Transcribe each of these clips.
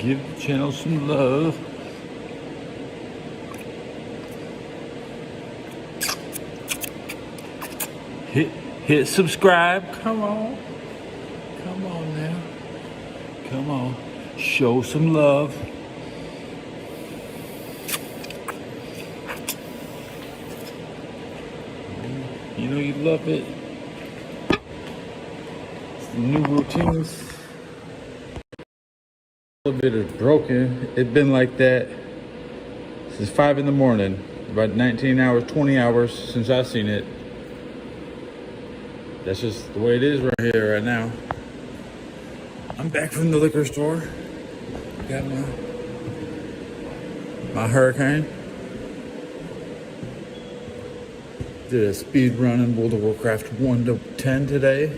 Give the channel some love. Hit subscribe. Come on. Come on now. Come on. Show some love. You know you love it. It's the new routines. Elevator's broken. It's been like that since 5 in the morning. About 19 hours, 20 hours since I've seen it. That's just the way it is right here, right now. I'm back from the liquor store. Got my Hurricane. Did a speed run in World of Warcraft 1 to 10 today.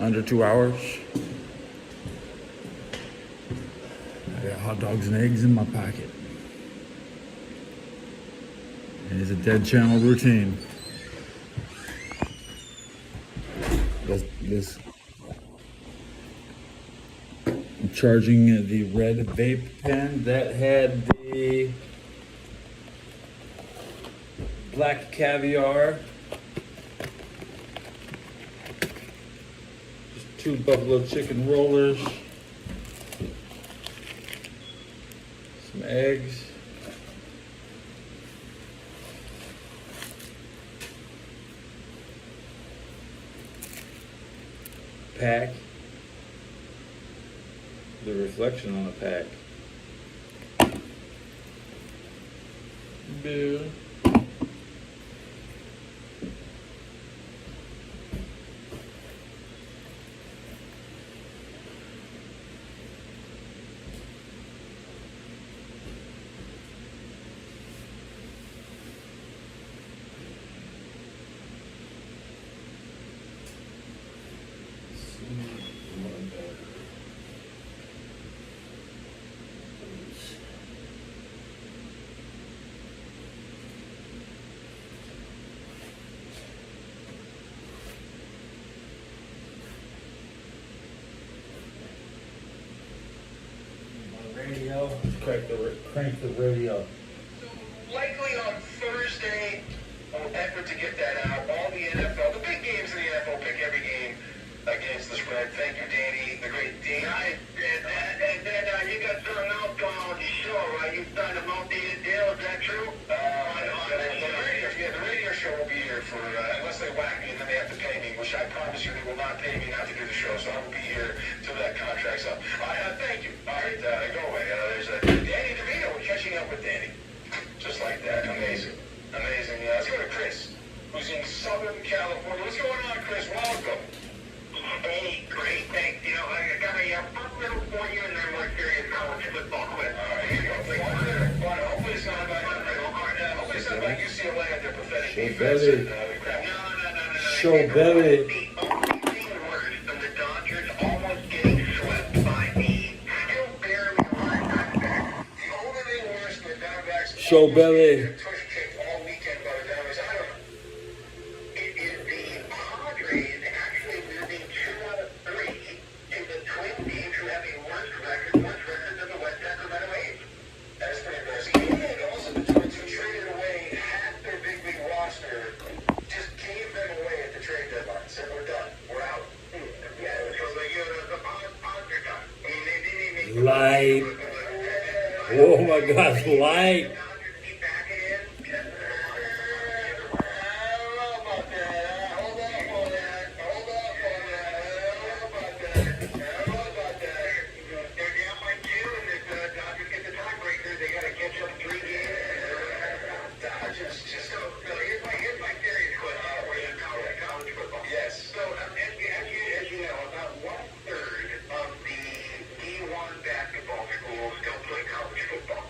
Under 2 hours. I got hot dogs and eggs in my pocket. It is a dead channel routine. This I'm charging the red vape pen that had the black caviar. Just 2 buffalo chicken rollers. Some eggs. Pack. The reflection on the pack. Beer. Radio. Crank the radio. Likely on Thursday, we'll effort to get that out. All the NFL, the big games in the NFL, pick every game against the spread. Thank you, Danny, the great Danny. And then you got something else going on with your show, right? You signed a multi-year deal, is that true? The radio show will be here for, unless they whack me and then they have to pay me, which I promise you they will not pay me not to do the show, so I will be here till that contract's up. Thank you. All right, go away. There's Danny DeVito. We're catching up with Danny. Just like that. Amazing. Amazing. Let's go to Chris, who's in Southern California. What's going on, Chris? Welcome. Hey, great. Thanks. I got a fun little for you and then more serious college football quiz. All right, here you go. Hopefully it's not about UCLA and their pathetic defense. No. Show belly. The only thing worse than the Dodgers almost getting swept by me, still barely alive back there. The only thing worse than the Diamondbacks Show belly. tush kicked all weekend by the Diamondbacks. I don't know. It is the Padres actually losing 2 out of 3 to the Twin teams who have a worse record than the West Sacramento A's. That's pretty embarrassing. And also the Twins who traded away half their big league roster just gave them away at the trade deadline. Said we're done. We're out. Yeah, so the Pods are done. I mean, they didn't even... Light. Oh my gosh, light. Yes. So, as you know, about 1/3 of the D1 basketball schools don't play college football.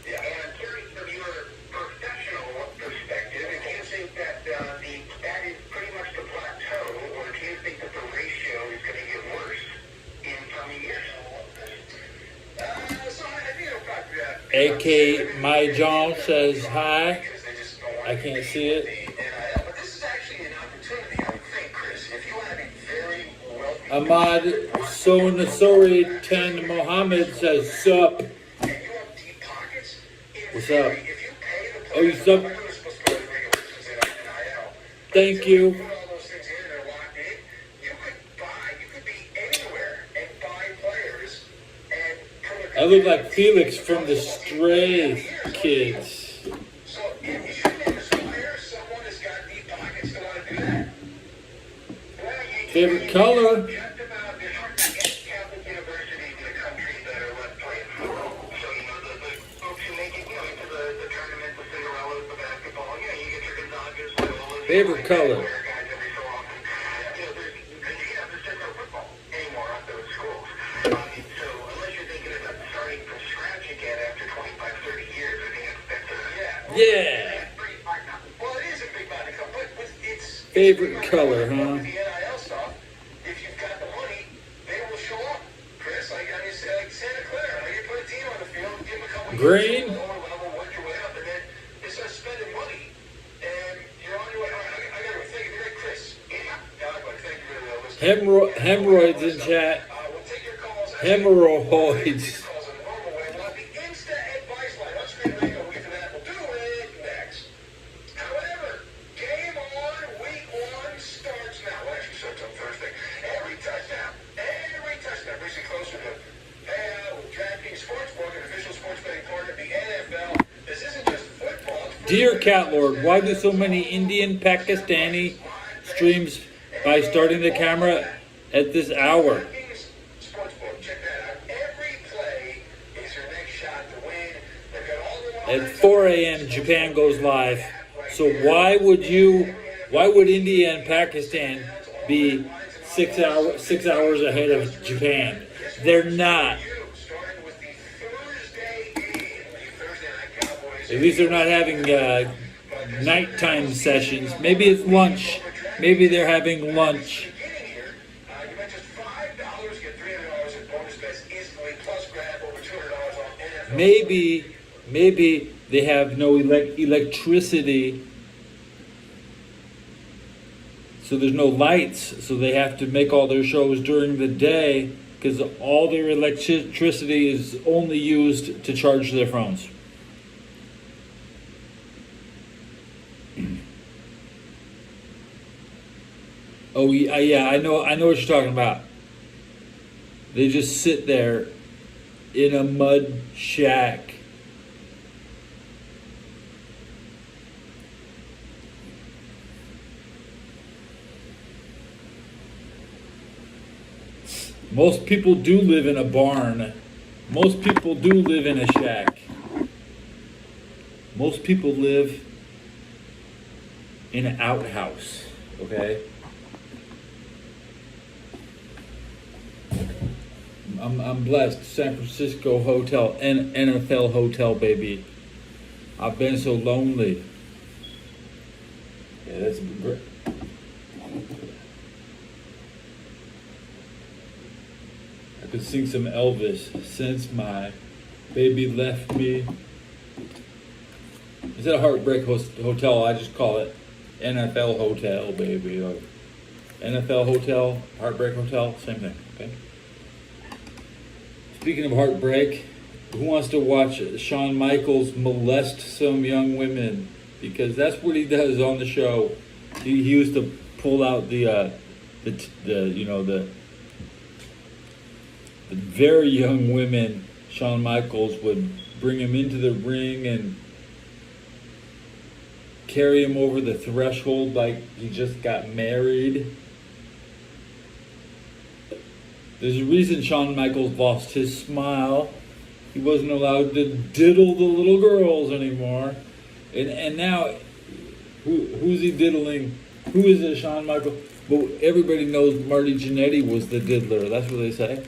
Yeah. And I'm curious from your professional perspective, if you think that that is pretty much the plateau, or if you think that the ratio is going to get worse in coming years. So I think it'll probably AK My John says hi. because they just don't want I can't see it. But this is actually an opportunity, I would think, Chris. If you have a very wealthy Ahmad Sonasori 10 Mohammed says, sup. and you have deep pockets, in What's theory, up? if you pay the Oh, you players, sup? I know they're supposed to go to the regulations in NIL, Thank until you you. put all those things in and they're locked in, you could be anywhere and buy players and put a I look like Felix from the Stray Kids. So if you shouldn't inspire someone that's got deep pockets to want to do that. Favorite color? Just about there's hardly any Catholic universities in the country that are left playing football. So the folks who make it, into the tournament, the Cinderellas, the basketball, you get your Gonzagas, Loyolas, Favorite color? guys every so often. There's just no football anymore at those schools. So unless you're thinking about starting from scratch again after 25, 30 years, I think that's Yeah. well, it is a big body club, but it's Favorite color, huh? with the NIL stuff. If you've got the money, they will show up. Chris, like Santa Clara, you put a team on the field, give them a couple Green? years, lower level, work your way up, and then you start spending money, and you're on your way. All right, I got to thank you, Chris. Yeah, but thank you for listening. Hemorrhoids in chat. We'll take your calls. Hemorrhoids. Calls on the normal way. We'll have the Insta advice line. Let's screen radio. We'll get to that. We'll do it next. However, game on, week one starts now. Well, actually starts on Thursday. Every touchdown brings you closer to payout with DraftKings Sportsbook, an official sports betting partner of the NFL. This isn't just football. It's Dear Cat Lord, why do so many Indian Pakistani streams by starting the camera at this hour? DraftKings Sportsbook, check that out. Every play is your next shot to win. They've got all the At 4 a.m. Japan goes live. So why would India and Pakistan be 6 hours ahead of Japan? They're not. starting with the Thursday game, the Thursday Night Cowboys. At least they're not having nighttime sessions. Maybe it's lunch. Maybe they're having lunch. Beginning here, you bet just $5, get $300 in bonus bets instantly, plus grab over $200 off NFL. Maybe they have no electricity, so there's no lights, so they have to make all their shows during the day because all their electricity is only used to charge their phones. Oh yeah, I know what you're talking about. They just sit there in a mud shack. Most people do live in a barn. Most people do live in a shack. Most people live in an outhouse, okay? I'm blessed. San Francisco hotel, NFL hotel, baby. I've been so lonely. Yeah, that's great. I could sing some Elvis since my baby left me. Instead of Heartbreak Hotel, I just call it NFL Hotel, baby. Like NFL Hotel, Heartbreak Hotel, same thing, okay? Speaking of heartbreak, who wants to watch Shawn Michaels molest some young women? Because that's what he does on the show. He used to pull out the very young women. Shawn Michaels would bring him into the ring and carry him over the threshold like he just got married. There's a reason Shawn Michaels lost his smile. He wasn't allowed to diddle the little girls anymore. And now, who's he diddling? Who is it, Shawn Michaels? Well, everybody knows Marty Jannetty was the diddler. That's what they say.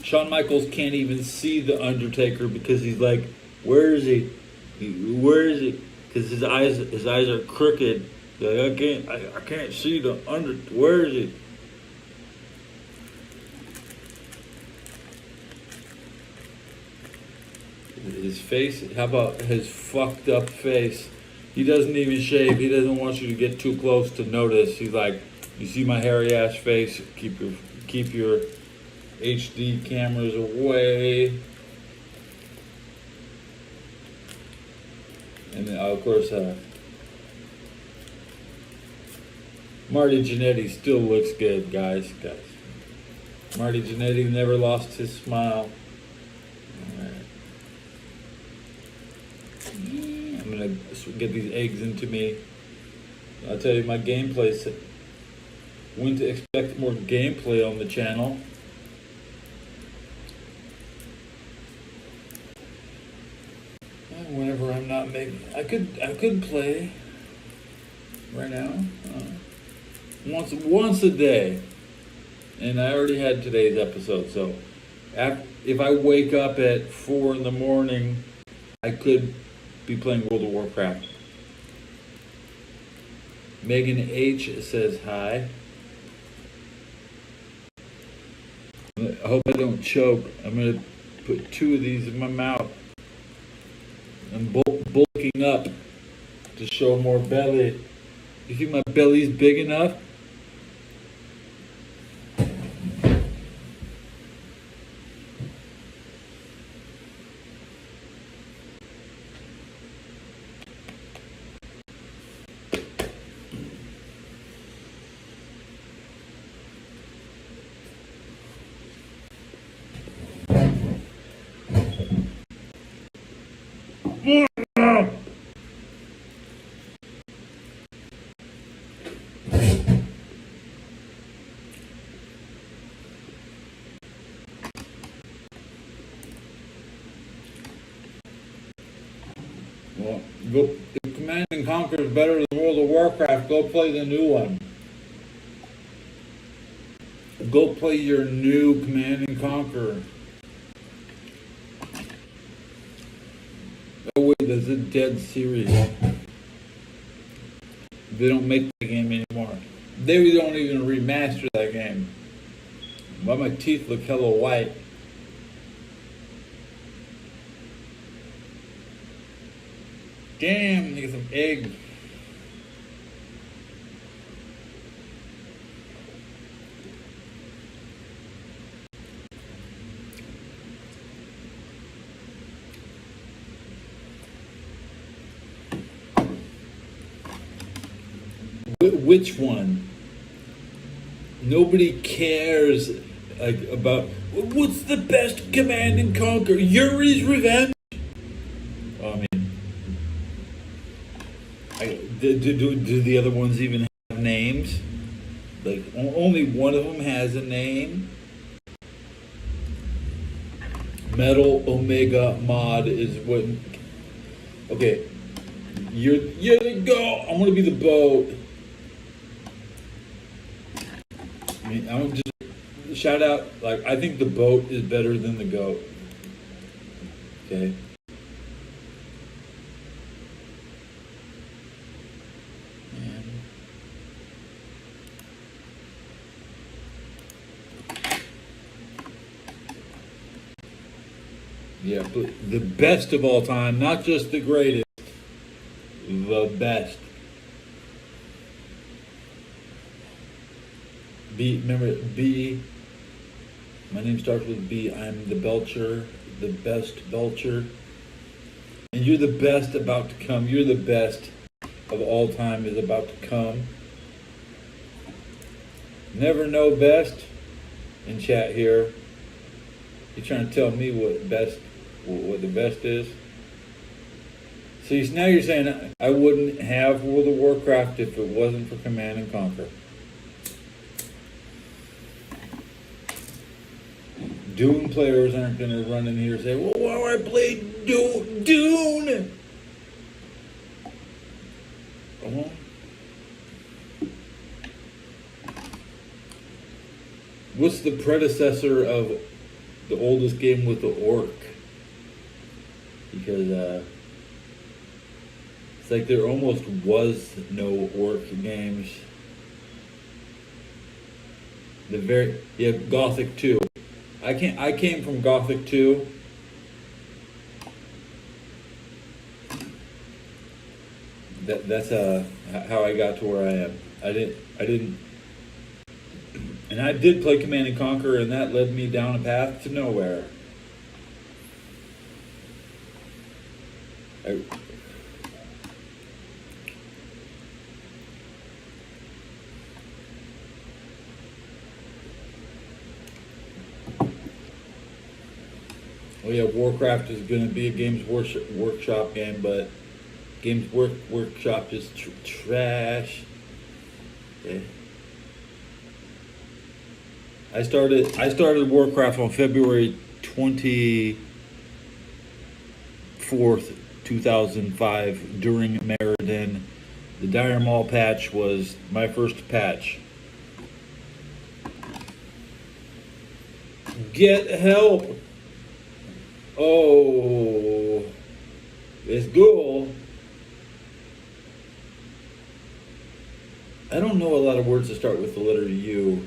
Shawn Michaels can't even see the Undertaker because he's like, where is he? Where is he? Because his eyes are crooked. Like, I can't see the Undertaker. Where is he? his face. How about his fucked up face? He doesn't even shave. He doesn't want you to get too close to notice. He's like, you see my hairy ass face? Keep your HD cameras away. And then, of course, Marty Jannetty still looks good, guys. Marty Jannetty never lost his smile. Alright. I'm gonna get these eggs into me. I'll tell you my gameplay. When to expect more gameplay on the channel. Whenever I'm not making, I could play right now once a day, and I already had today's episode. So, if I wake up at 4 in the morning, I could be playing World of Warcraft. Megan H says hi. I hope I don't choke. I'm gonna put 2 of these in my mouth. I'm bulking up to show more belly. You think my belly's big enough? Well, if Command and Conquer is better than World of Warcraft, go play the new one. Go play your new Command and Conquer. Oh wait, there's a dead series. They don't make that game anymore. They don't even remaster that game. Why my teeth look hella white. Damn, get some egg. Which one? Nobody cares about what's the best Command and Conquer. Yuri's Revenge. I mean, do the other ones even have names? Like only one of them has a name. Metal Omega Mod is what. Okay, you're the go. I'm gonna be the boat. I mean, I don't just shout out, like, I think the boat is better than the goat. Okay? And yeah, but the best of all time, not just the greatest, the best. B, remember B, my name starts with B, I'm the Belcher, the best Belcher. And you're the best about to come. You're the best of all time is about to come. Never know best in chat here. You're trying to tell me what the best is. See, now you're saying I wouldn't have World of Warcraft if it wasn't for Command and Conquer. Dune players aren't going to run in here and say, well, why would I play Dune? Uh-huh. What's the predecessor of the oldest game with the orc? Because it's like there almost was no orc games. Gothic 2. I came from Gothic 2. that's how I got to where I am. I didn't, and I did play Command and Conquer, and that led me down a path to nowhere. Oh yeah, Warcraft is going to be a Games Workshop game, but Games Workshop is trash. Yeah. I started Warcraft on February 24th, 2005 during Meriden. The Dire Maul patch was my first patch. Get help! Oh, it's Google. I don't know a lot of words that start with the letter U.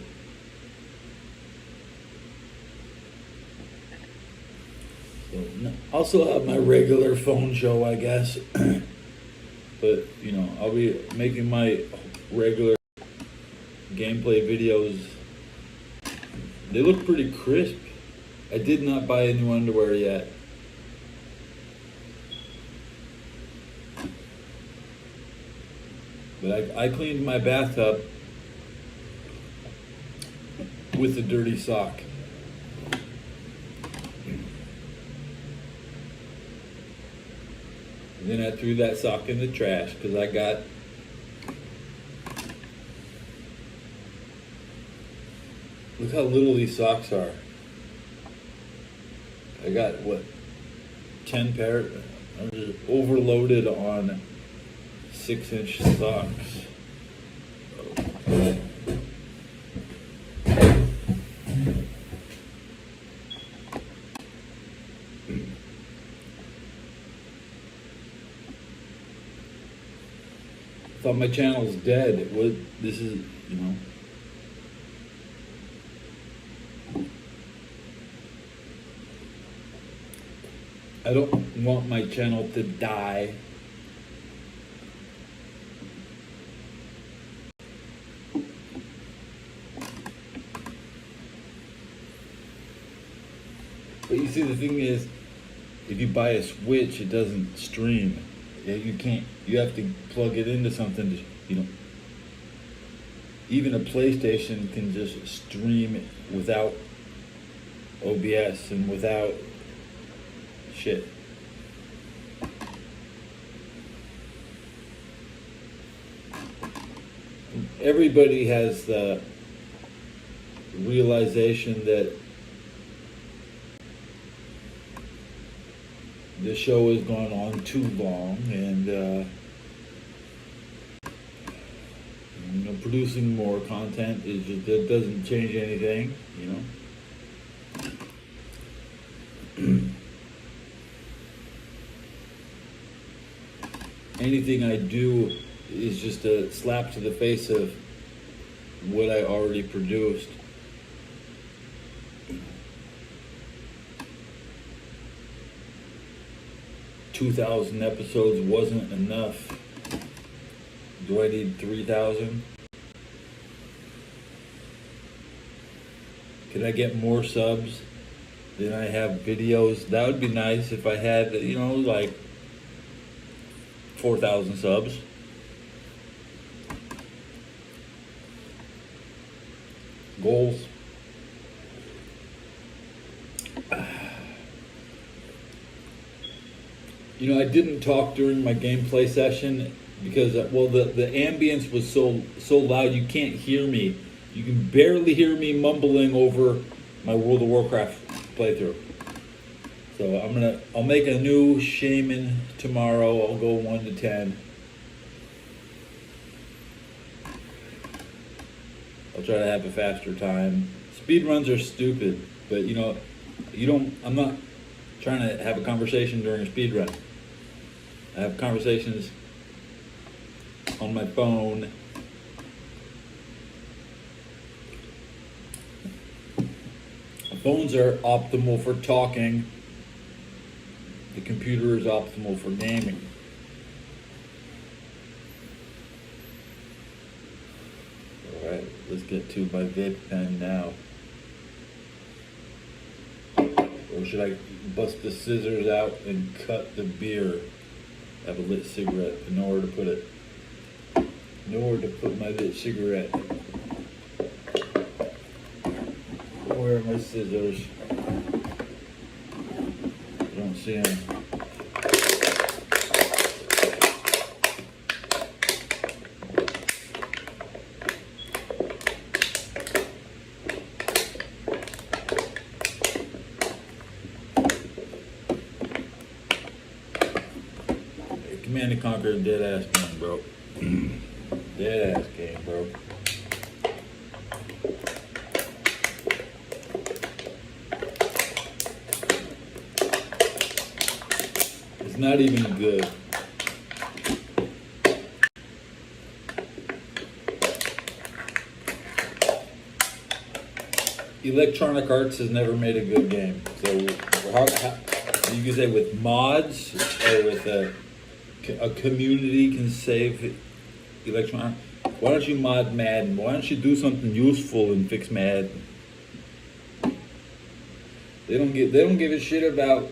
So, I'll still have my regular phone show, I guess. But, you know, I'll be making my regular gameplay videos. They look pretty crisp. I did not buy new underwear yet. But I cleaned my bathtub with a dirty sock. And then I threw that sock in the trash because I got look how little these socks are. I got what 10 pair. I'm just overloaded on 6-inch socks. I thought my channel's dead. This is, you know. I don't want my channel to die. But you see, the thing is, if you buy a Switch, it doesn't stream. You can't, you have to plug it into something to, you know. Even a PlayStation can just stream without OBS and without shit. Everybody has the realization that the show has gone on too long, and you know, producing more content is just, it doesn't change anything, you know. Anything I do is just a slap to the face of what I already produced. 2,000 episodes wasn't enough. Do I need 3,000? Could I get more subs than I have videos? That would be nice if I had, you know, like 4,000 subs. Goals. You know, I didn't talk during my gameplay session because, well, the ambience was so loud you can't hear me. You can barely hear me mumbling over my World of Warcraft playthrough. So I'll make a new shaman tomorrow. I'll go 1 to 10. I'll try to have a faster time. Speed runs are stupid, but you know, I'm not trying to have a conversation during a speed run. I have conversations on my phone. Phones are optimal for talking. The computer is optimal for gaming. let's get to my vape pen now. Or should I bust the scissors out and cut the beer? I have a lit cigarette, but nowhere to put it. Nowhere to put my lit cigarette. Where are my scissors? I don't see them. Command and Conquer, dead ass game, bro. Dead ass game, bro. It's not even good. Electronic Arts has never made a good game. So, how you can say with mods or with a community can save Electronic. Why don't you mod Madden? Why don't you do something useful and fix Madden? They don't give a shit about.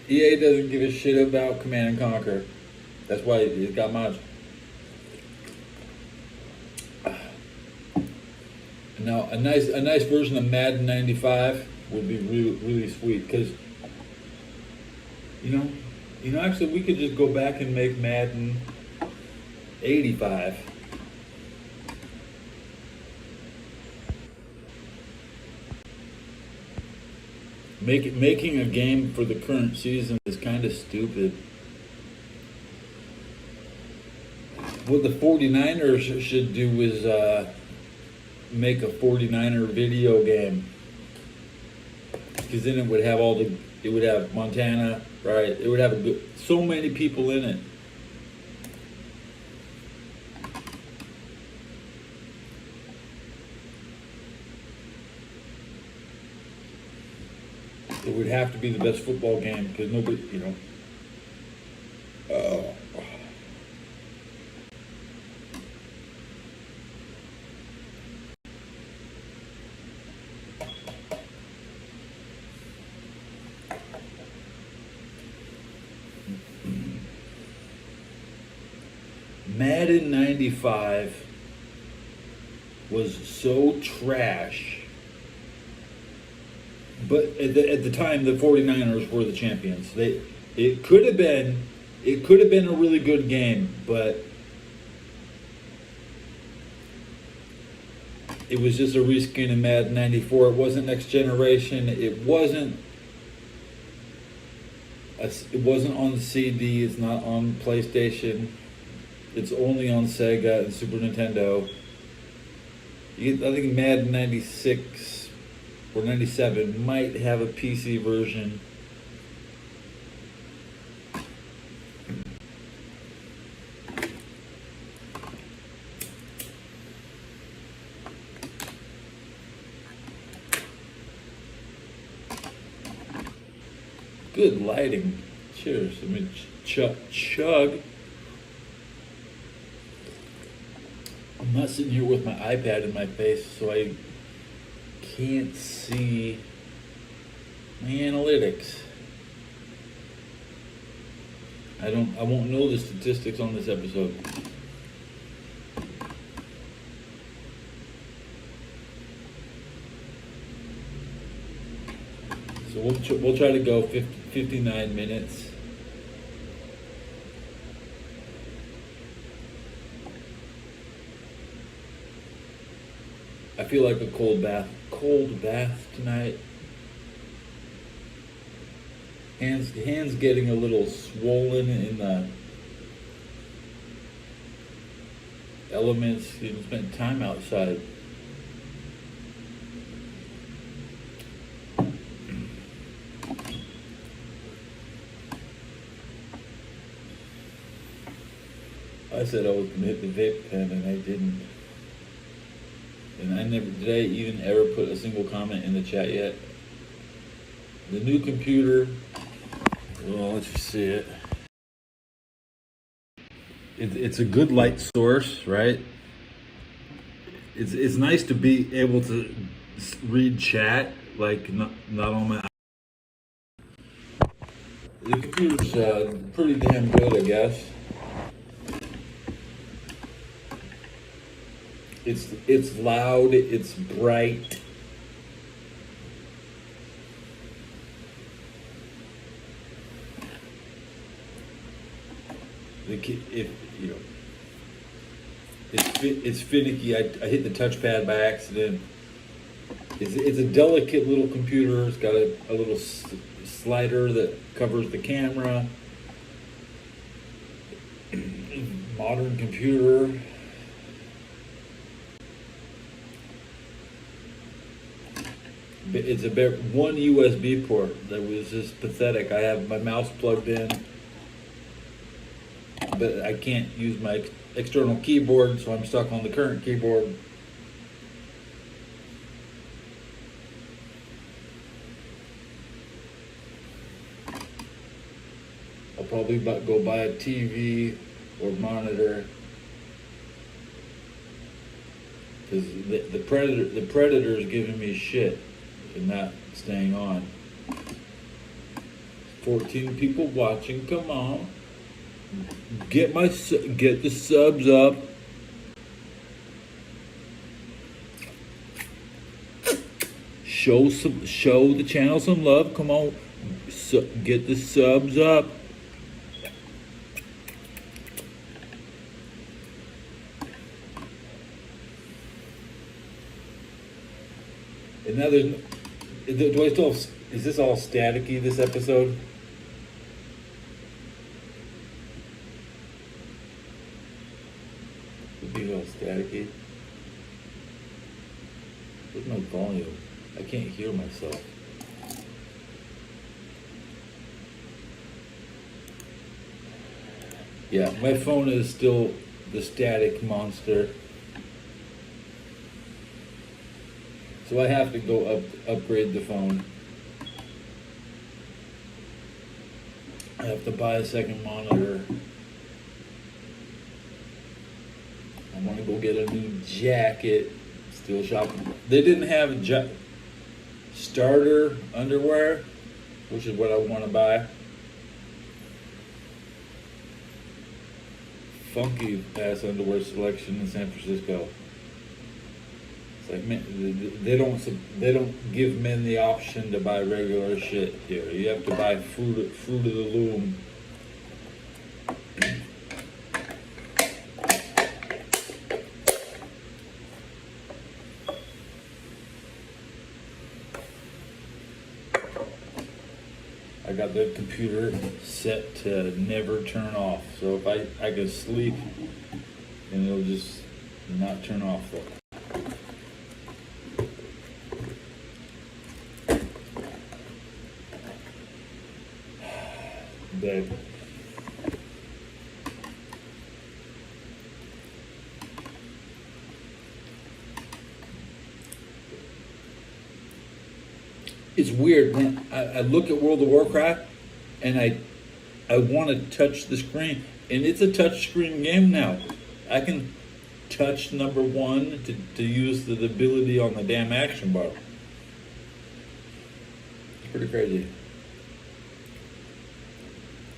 EA doesn't give a shit about Command and Conquer. That's why it got mods. Now a nice version of Madden 95 would be really sweet, because you know actually we could just go back and make Madden 85. Making a game for the current season is kind of stupid. What the 49ers should do is make a 49er video game, because then it would have it would have Montana, right? It would have so many people in it. It would have to be the best football game, because nobody, Madden 95 was so trash, but at the time the 49ers were the champions. It could have been a really good game, but it was just a reskin of Madden 94. It wasn't Next Generation. It wasn't on CD. It's not on PlayStation. It's only on Sega and Super Nintendo. I think Madden 96 or 97 might have a PC version. Good lighting. Cheers. Let me chug. I'm not sitting here with my iPad in my face, so I can't see my analytics. I won't know the statistics on this episode. So we'll try to go 59 minutes. I feel like a cold bath tonight. Hands getting a little swollen in the elements. Spent time outside. I said I was gonna hit the vape pen and I didn't. And did I even ever put a single comment in the chat yet? The new computer, well, let's just see it. It's a good light source, right? it's nice to be able to read chat, like not on my. The computer's pretty damn good, I guess. It's loud, it's bright. If you know, it's finicky. I hit the touchpad by accident. It's a delicate little computer. It's got a little slider that covers the camera. Modern computer. It's about one USB port that was just pathetic. I have my mouse plugged in, but I can't use my external keyboard, so I'm stuck on the current keyboard. I'll probably go buy a TV or monitor, because the predator is giving me shit and not staying on. 14 people watching. Come on, get the subs up. Show the channel some love. Come on, get the subs up. And now do I still is this all staticky, this episode? Would be all staticky. Where's my volume? I can't hear myself. Yeah, my phone is still the static monster. So I have to go upgrade the phone. I have to buy a second monitor. I want to go get a new jacket. Still shopping. They didn't have starter underwear, which is what I want to buy. Funky ass underwear selection in San Francisco. It's like, they don't give men the option to buy regular shit here. You have to buy fruit of the loom. I got the computer set to never turn off, so if I can sleep, and it'll just not turn off though. Babe. It's weird, man. I look at World of Warcraft and I want to touch the screen, and it's a touch screen game now. I can touch number 1 to use the ability on the damn action bar. It's pretty crazy.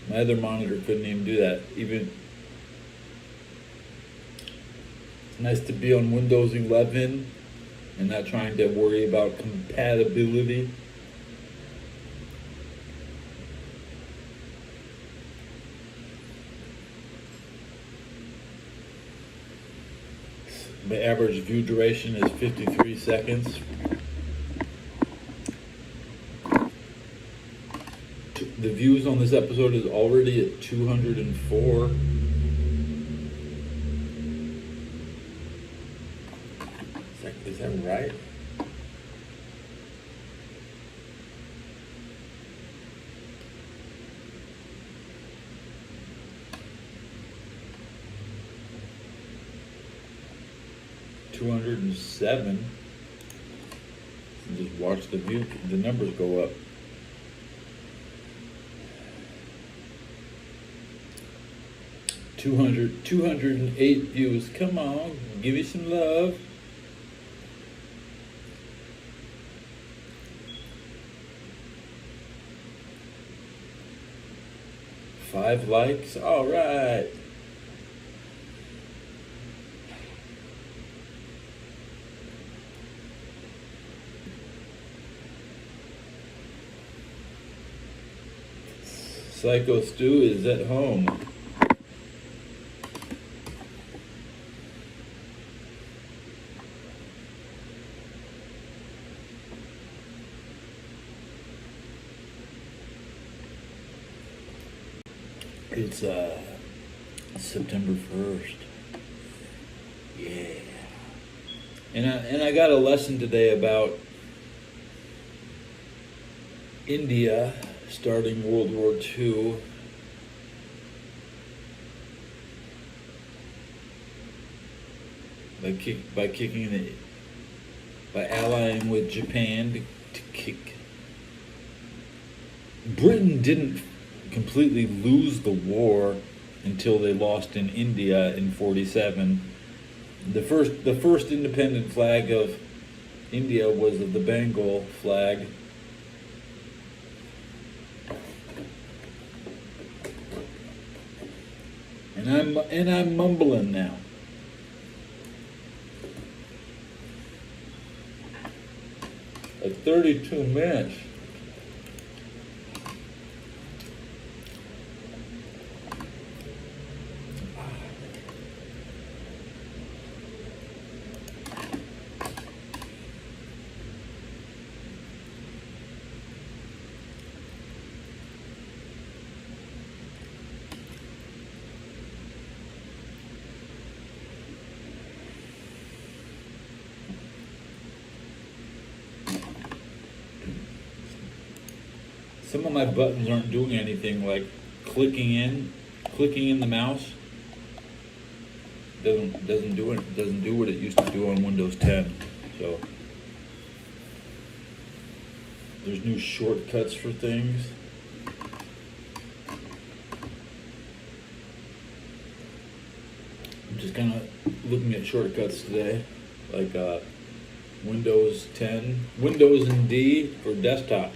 My other monitor couldn't even do that. It's nice to be on Windows 11 and not trying to worry about compatibility. The average view duration is 53 seconds. The views on this episode is already at 204. Is that right? $207. Just watch the numbers go up. $208 views. Come on, give me some love. 5 likes. All right. Psycho Stu is at home. It's September 1st. Yeah. And I got a lesson today about India starting World War II. By allying with Japan to kick. Britain didn't completely lose the war until they lost in India in 47. The first independent flag of India was the Bengal flag. And I'm mumbling now. At 32 minutes. Some of my buttons aren't doing anything, like clicking in the mouse doesn't do what it used to do on Windows 10. So there's new shortcuts for things. I'm just kind of looking at shortcuts today, like Windows 10, Windows and D for desktop.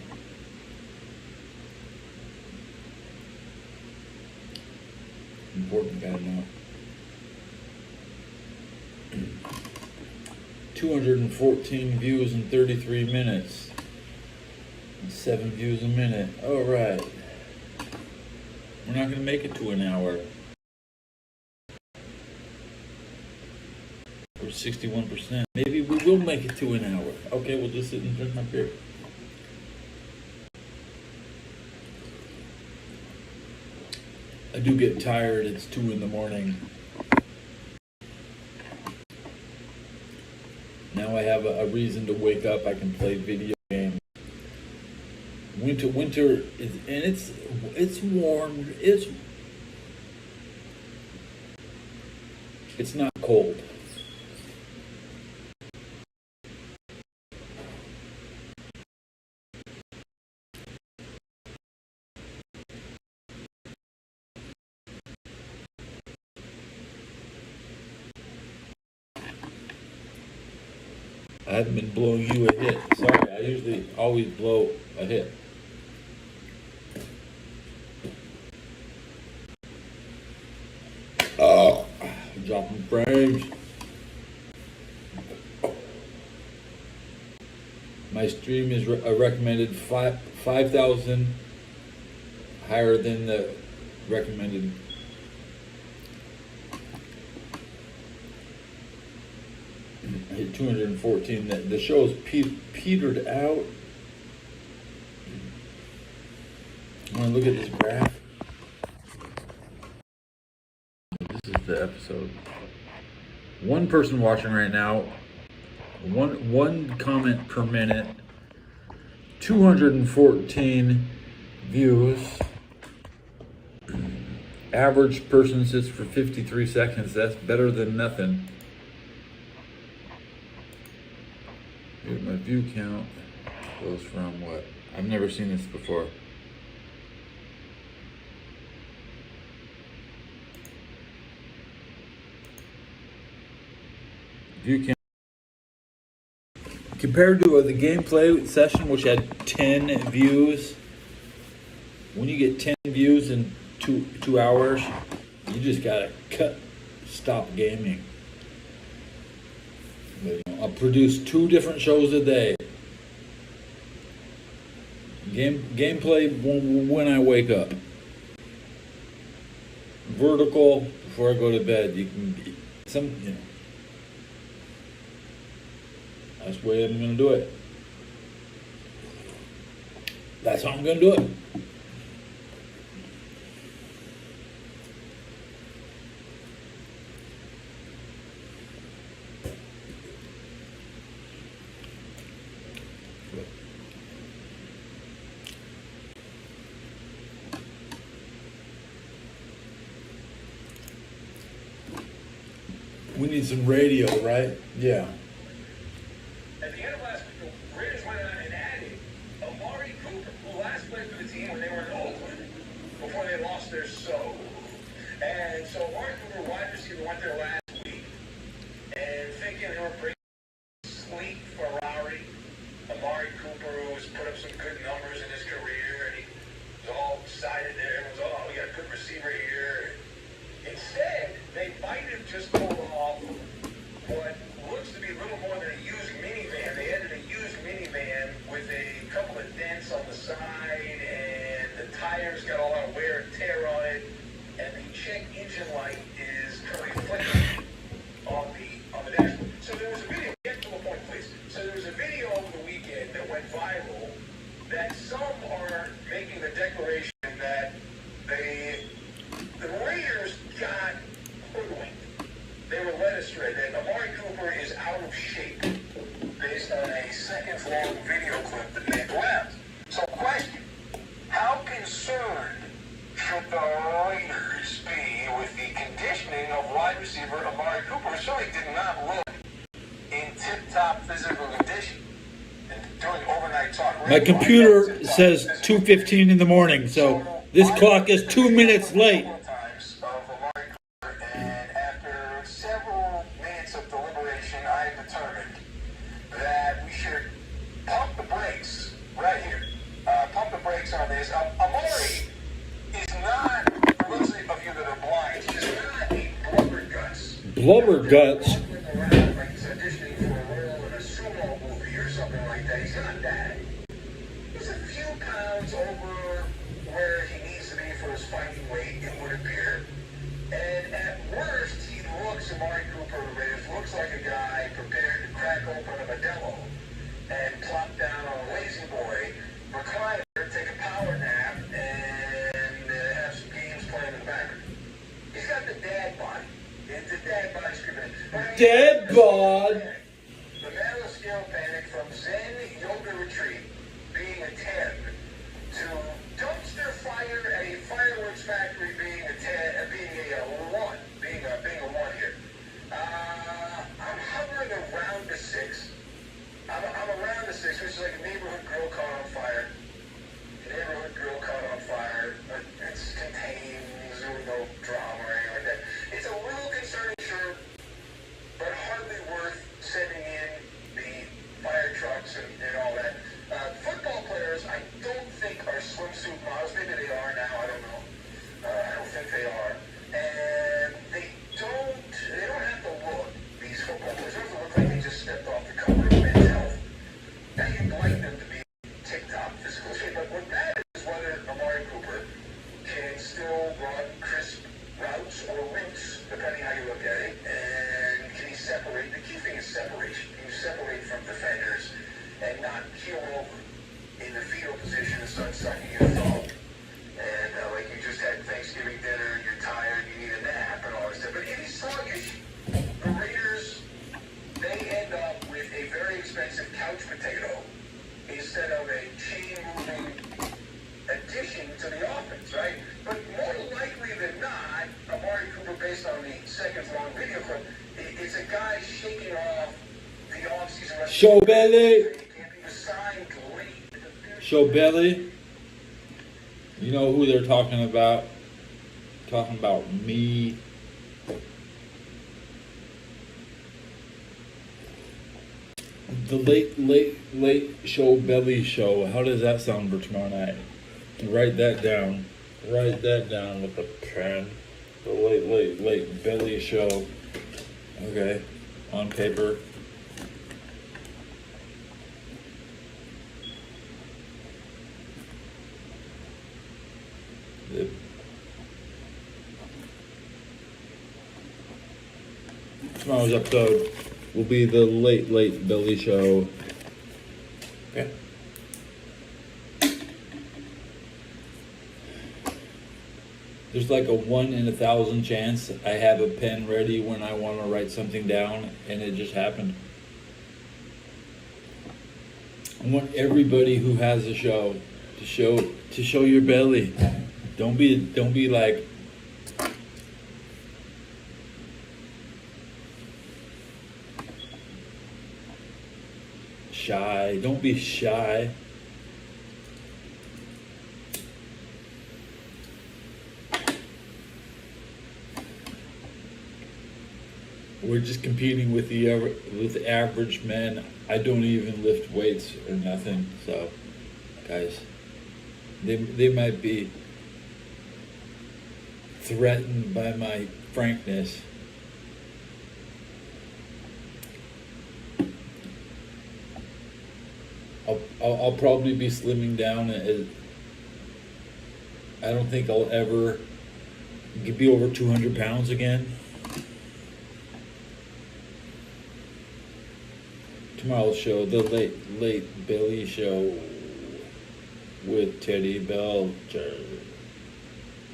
Important, gotta know. 214 views in 33 minutes. 7 views a minute. All right. We're not gonna make it to an hour. We're 61%. Maybe we will make it to an hour. Okay, we'll just sit and drink my beer. I do get tired. It's 2 in the morning. Now I have a reason to wake up. I can play video games. Winter is, and it's warm. It's not cold. I haven't been blowing you a hit. Sorry, I usually always blow a hit. Oh, dropping frames. My stream is recommended 5,000 higher than the recommended. I hit 214. The show's petered out. I want to look at this graph. This is the episode. One person watching right now. One comment per minute. 214 views. Average person sits for 53 seconds. That's better than nothing. Here's my view count. Goes from what? I've never seen this before. View count. Compared to the gameplay session, which had 10 views, when you get 10 views in two hours, you just gotta stop gaming. But, you know, I'll produce 2 different shows a day. Gameplay when I wake up. Vertical before I go to bed. You know. That's the way I'm gonna do it. That's how I'm gonna do it. We need some radio, right? Yeah. At the end of last week, the Raiders went out and added Amari Cooper, who last played for the team when they were in Oakland, before they lost their soul. And so Amari Cooper, wide receiver, went there last week, and thinking they were bringing sleep for Lowry. Amari Cooper, who's put up some good numbers in his career, and he was all excited there. It was, oh, we got a good receiver here. Instead, they might have just pulled off what looks to be a little more than a used minivan. They added a used minivan with a couple of dents on the side, and the tires got a lot of wear and tear on it, and the check engine light is currently flickering on the dashboard. So there was a video. Get to the point, please. So there was a video over the weekend that went viral that some are making the declaration that the Raiders got hoodwinked. They were led astray. That Amari Cooper is out of shape based on a seconds-long video clip that made the rounds. So, question: how concerned should the Raiders be with the conditioning of wide receiver Amari Cooper, who certainly did not look in tip-top physical condition? And doing overnight talk radio, My computer says 2:15 in the morning, so this clock is 2 minutes late. And after several minutes of deliberation, I determined that we should pump the brakes right here. Pump the brakes on this. Amari is not, for those of you that are blind, he's not a blubber guts. Blubber guts. Walking around like he's auditioning for a role in a sumo movie or something like that. He's not that. He's a few pounds over where he needs to be for his fighting weight, it would appear. And at worst, he looks, Amari Cooper looks like a guy prepared to crack open a Modelo and plop down on a lazy boy, recliner, take a power nap, and have some games playing in the background. He's got the dad body. It's the dad body screaming. Dad bod. The Maslow's scale panic from Zen yoga retreat being a 10 to dumpster fire at a fireworks factory being a 10, being a 1, being a 1 here. I'm hovering around a 6. I'm around a 6, which is like a neighborhood grill caught on fire. A neighborhood grill caught on fire, but it's contained, there's no drama or anything like that. It's a little concerning, sure, but hardly worth sending in the fire trucks and all that. Football players, I don't think are swimsuit models. Maybe they are now. I don't know. I don't think they are. And they don't have to look, these football players. They don't look like they just stepped off the cover of Men's Health. Now you'd like them to be tip-top physical shape. But what matters is whether Amari Cooper can still run crisp routes or routes, depending how you look at it. And can he separate? The key thing is separation. Can you separate from defenders and not keel over in the fetal position and start sucking your thumb? And like you just had Thanksgiving dinner, you're tired, you need a nap and all this stuff. But if he's sluggish, the Raiders, they end up with a very expensive couch potato instead of a chain-moving addition to the offense, right? But more likely than not, Amari Cooper, based on the seconds-long video clip, is a guy shaking off the offseason. Show belly. Can't be signed late. Show belly. You know who they're talking about? Talking about me. The late show belly show. How does that sound for tomorrow night? Write that down. write that down with a pen. The late Billy show. Okay, on paper. Tomorrow's episode will be the late Billy show. Okay. There's like a 1 in 1,000 chance I have a pen ready when I want to write something down, and it just happened. I want everybody who has a show to show your belly. Don't be like shy. Don't be shy. We're just competing with the average men. I don't even lift weights or nothing. So, guys, they might be threatened by my frankness. I'll probably be slimming down. I don't think I'll ever be over 200 pounds again. Tomorrow's show, the late Billy show with Teddy Belcher,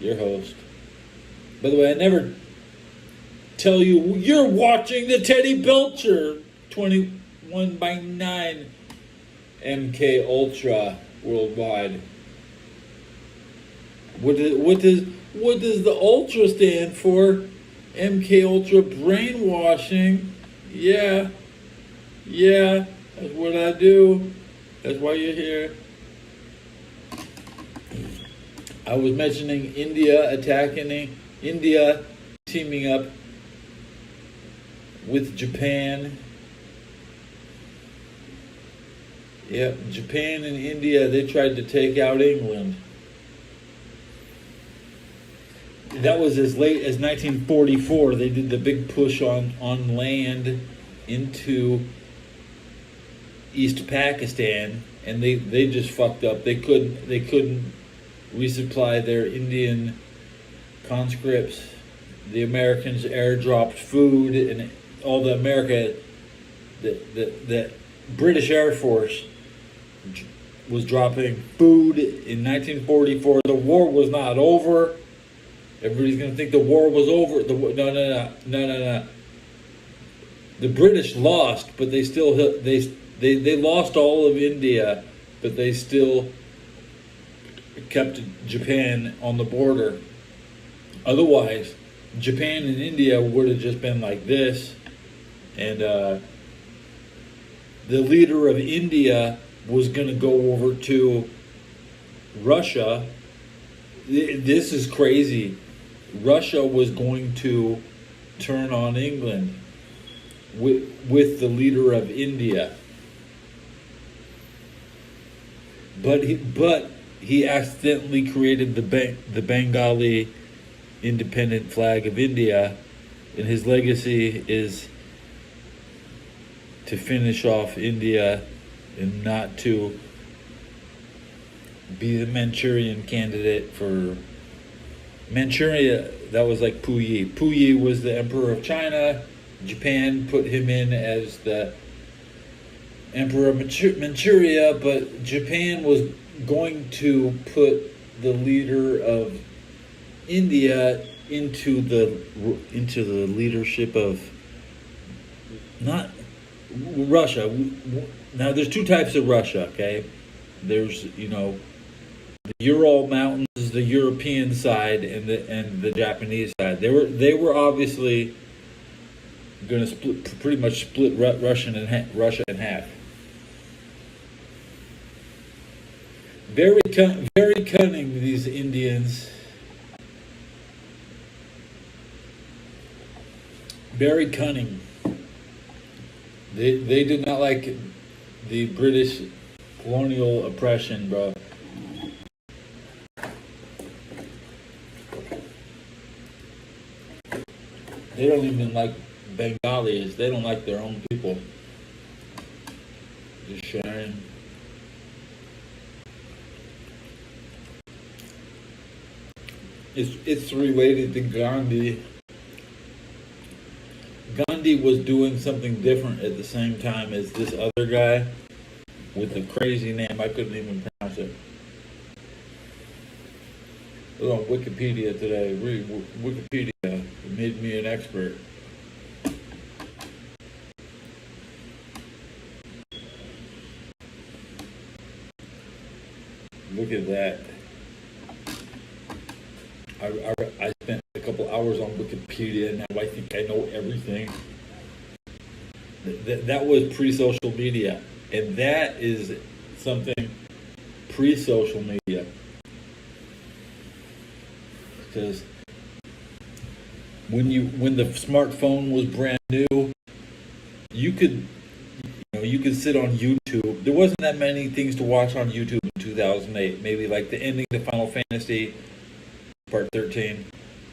your host. By the way, I never tell you you're watching the Teddy Belcher 21/9 MK Ultra worldwide. What does the Ultra stand for? MK Ultra brainwashing. Yeah, that's what I do. That's why you're here. I was mentioning India teaming up with Japan. Yeah, Japan and India, they tried to take out England. That was as late as 1944. They did the big push on land into East Pakistan, and they just fucked up. They couldn't resupply their Indian conscripts. The Americans airdropped food, and all the British Air Force was dropping food in 1944. The war was not over. Everybody's gonna think the war was over. No. The British lost, but they still they lost all of India, but they still kept Japan on the border. Otherwise, Japan and India would have just been like this, and the leader of India was going to go over to Russia. This is crazy. Russia was going to turn on England with the leader of India. But he accidentally created the Bengali independent flag of India, and his legacy is to finish off India and not to be the Manchurian candidate for Manchuria. That was like Puyi. Puyi was the emperor of China. Japan put him in as the emperor of Manchuria, but Japan was going to put the leader of India into the leadership of not Russia. Now there's two types of Russia, okay? There's, the Ural Mountains, the European side, and the Japanese side. They were obviously going to pretty much split Russia in half. Very cunning, these Indians. Very cunning. They did not like the British colonial oppression, bro. They don't even like Bengalis. They don't like their own people. Just sharing. It's related to Gandhi. Gandhi was doing something different at the same time as this other guy with a crazy name. I couldn't even pronounce it. It was on Wikipedia today. Read Wikipedia. It made me an expert. Look at that. I spent a couple hours on Wikipedia, and now I think I know everything. That was pre-social media, and that is something pre-social media. Because when the smartphone was brand new, you could sit on YouTube. There wasn't that many things to watch on YouTube in 2008. Maybe like the ending to Final Fantasy Part 13.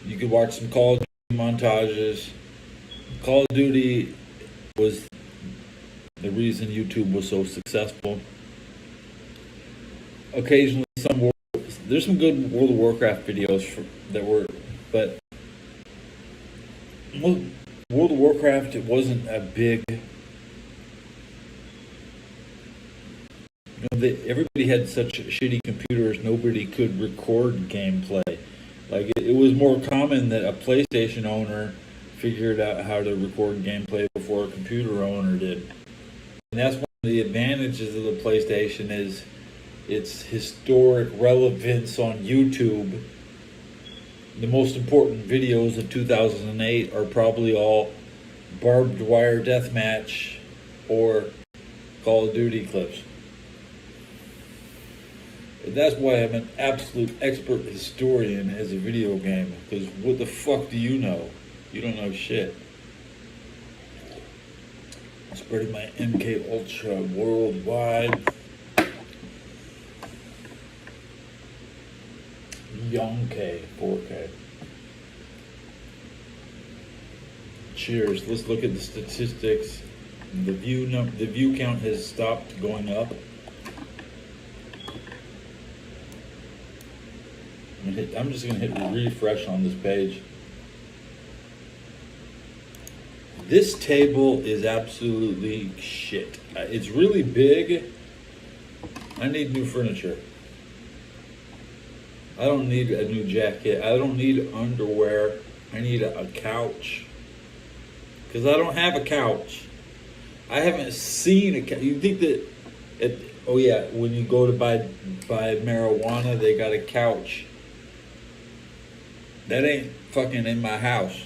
You could watch some Call of Duty montages. Call of Duty was the reason YouTube was so successful. Occasionally, there's some good World of Warcraft videos but World of Warcraft, it wasn't a big. Everybody had such shitty computers, nobody could record gameplay. Like, it was more common that a PlayStation owner figured out how to record gameplay before a computer owner did. And that's one of the advantages of the PlayStation is its historic relevance on YouTube. The most important videos of 2008 are probably all barbed wire deathmatch or Call of Duty clips. That's why I'm an absolute expert historian as a video game. Because what the fuck do you know? You don't know shit. I'm spreading my MK Ultra worldwide. Young-K, 4K. Cheers. Let's look at the statistics. The view count has stopped going up. I'm just going to hit refresh on this page. This table is absolutely shit. It's really big. I need new furniture. I don't need a new jacket. I don't need underwear. I need a couch. Because I don't have a couch. I haven't seen a couch. You think that, when you go to buy marijuana, they got a couch. That ain't fucking in my house.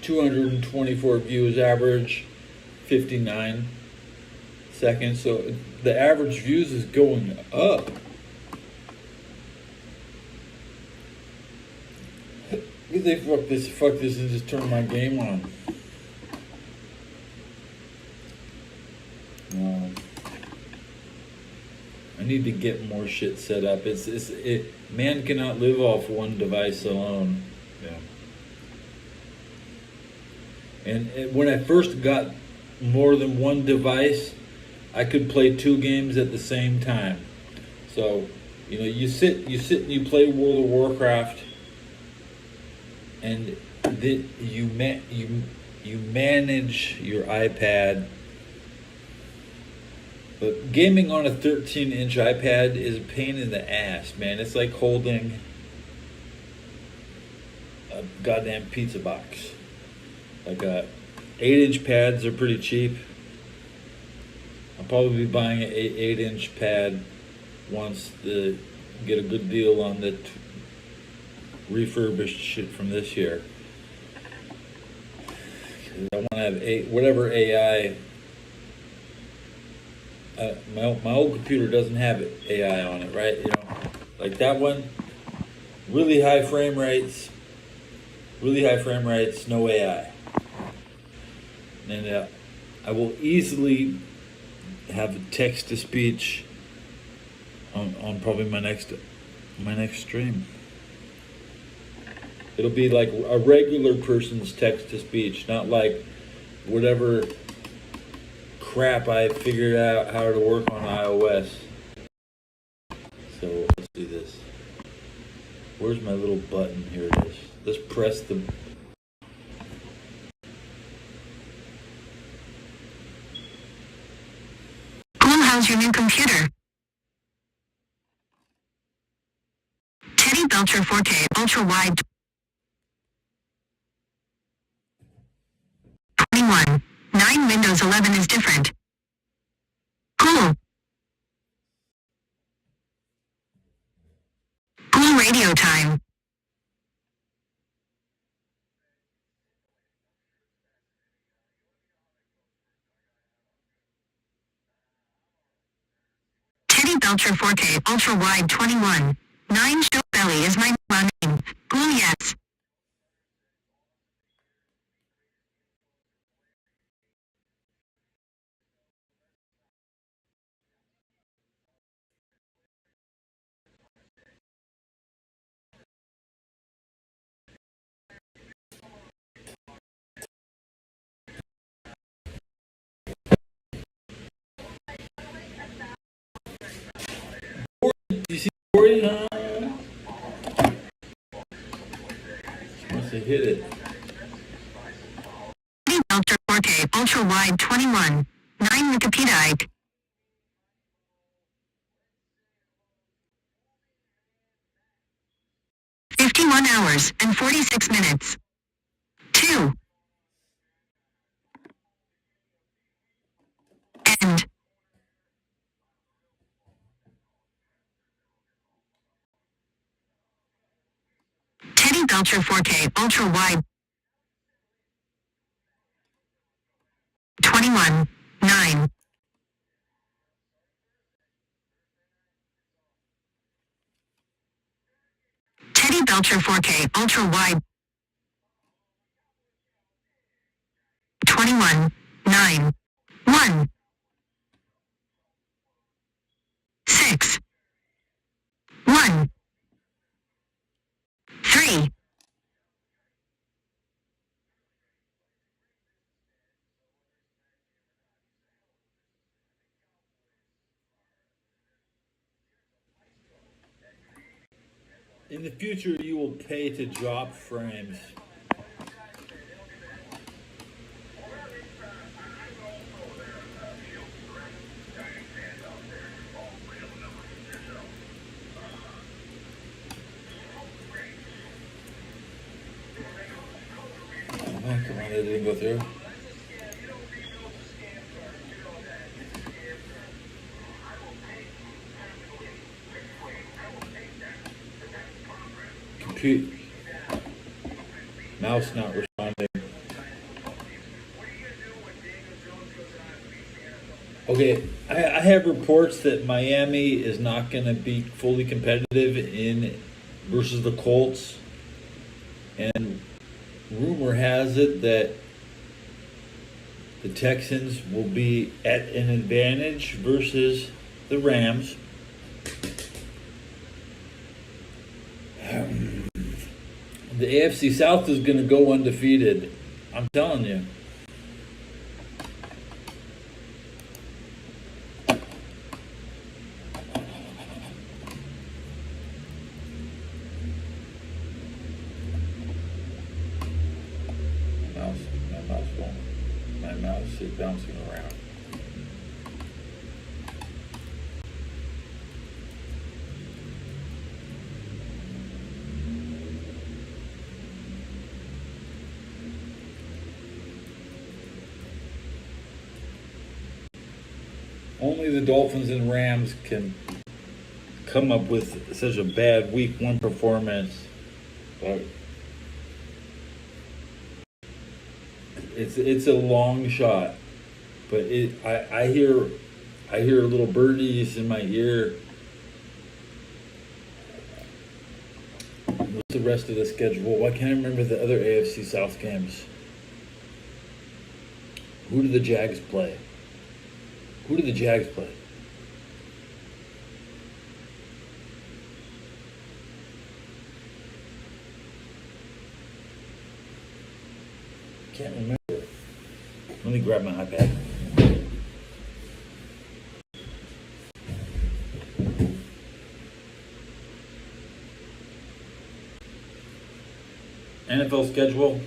224 views average, 59 seconds. So the average views is going up. They fuck this and just turn my game on. I need to get more shit set up. Man cannot live off one device alone. Yeah. And when I first got more than one device, I could play 2 games at the same time. So, you sit and you play World of Warcraft, and you manage your iPad. But gaming on a 13-inch iPad is a pain in the ass, man. It's like holding a goddamn pizza box. Like 8-inch pads are pretty cheap. I'll probably be buying an 8-inch pad once to get a good deal on the refurbished shit from this year. I want to have whatever AI. My old computer doesn't have AI on it, right? Like that one, really high frame rates, no AI. And I will easily have text to speech on probably my next stream. It'll be like a regular person's text to speech, not like whatever crap I figured out how to work on iOS. So let's do this. Where's my little button? Here it is. Let's press the... Cool, how's your new computer? Teddy Belcher 4K Ultra Wide 21. 9 Windows 11 is different. Cool. Cool radio time. Teddy Belcher 4K Ultra Wide 21. 9 Show Belly is my name. Cool, yes. You see Corey? Must have hit it. Teddy Belcher 4K Ultra Wide 21. 9 Wikipedia. 51 hours and 46 minutes. 2. End. Teddy Belcher 4K Ultra Wide 21. 9. Teddy Belcher 4K Ultra Wide 21. 9. 1. 6. 1. 3. In the future, you will pay to drop frames. Come on, it didn't go through. Mouse not responding. Okay, I have reports that Miami is not going to be fully competitive in versus the Colts, and rumor has it that the Texans will be at an advantage versus the Rams. The AFC South is going to go undefeated. I'm telling you. My mouse is bouncing around. Only the Dolphins and Rams can come up with such a bad week one performance. But it's a long shot. But I hear little birdies in my ear. What's the rest of the schedule? Why can't I remember the other AFC South games? Who do the Jags play? Who do the Jags play? can't remember. Let me grab my iPad. NFL schedule.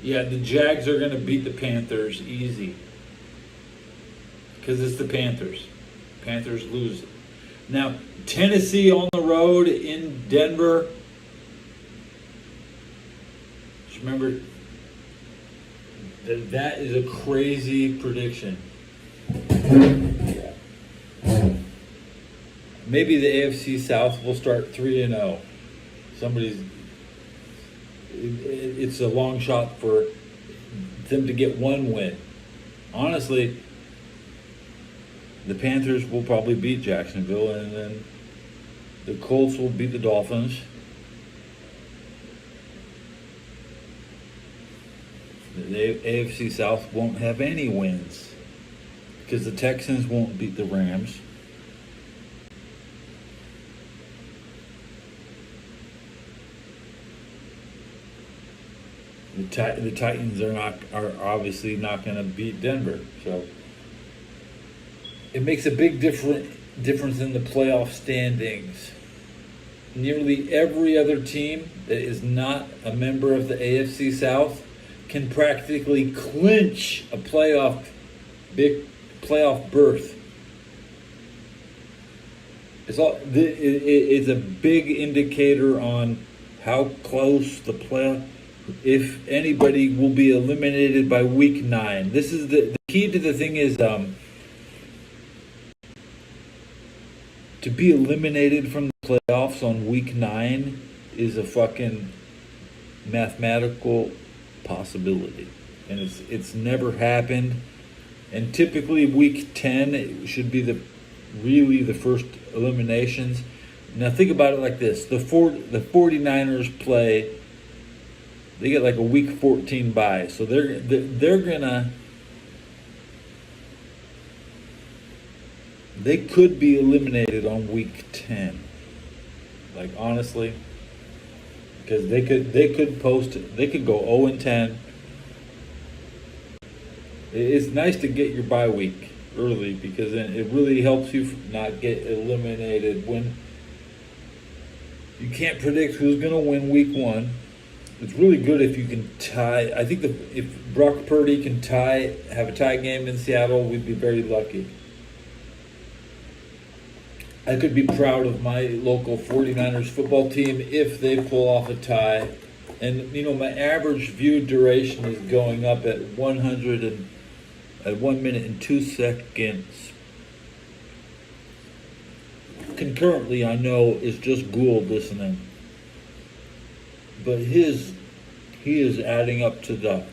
Yeah, the Jags are going to beat the Panthers easy. Because it's the Panthers. Panthers lose. Now, Tennessee on the road in Denver. Just remember, that is a crazy prediction. Maybe the AFC South will start 3-0. It's a long shot for them to get one win. Honestly, the Panthers will probably beat Jacksonville, and then the Colts will beat the Dolphins. The AFC South won't have any wins because the Texans won't beat the Rams. The Titans are obviously not going to beat Denver, so it makes a big difference in the playoff standings. Nearly every other team that is not a member of the AFC South can practically clinch a big playoff berth. It's a big indicator on how close the playoff. If anybody will be eliminated by week 9. This is the key to the thing is to be eliminated from the playoffs on week 9 is a fucking mathematical possibility, and it's never happened. And typically week 10 should be the first eliminations. Now think about it like this: the 49ers play. They get like a week 14 bye, so they could be eliminated on week 10. Like honestly, because they could go 0-10. It's nice to get your bye week early because then it really helps you not get eliminated when you can't predict who's going to win week 1. It's really good if you can tie. I think if Brock Purdy can have a tie game in Seattle, we'd be very lucky. I could be proud of my local 49ers football team if they pull off a tie. And, my average view duration is going up at 1 minute and 2 seconds. Concurrently, I know it's just Gould listening. But he is adding up to the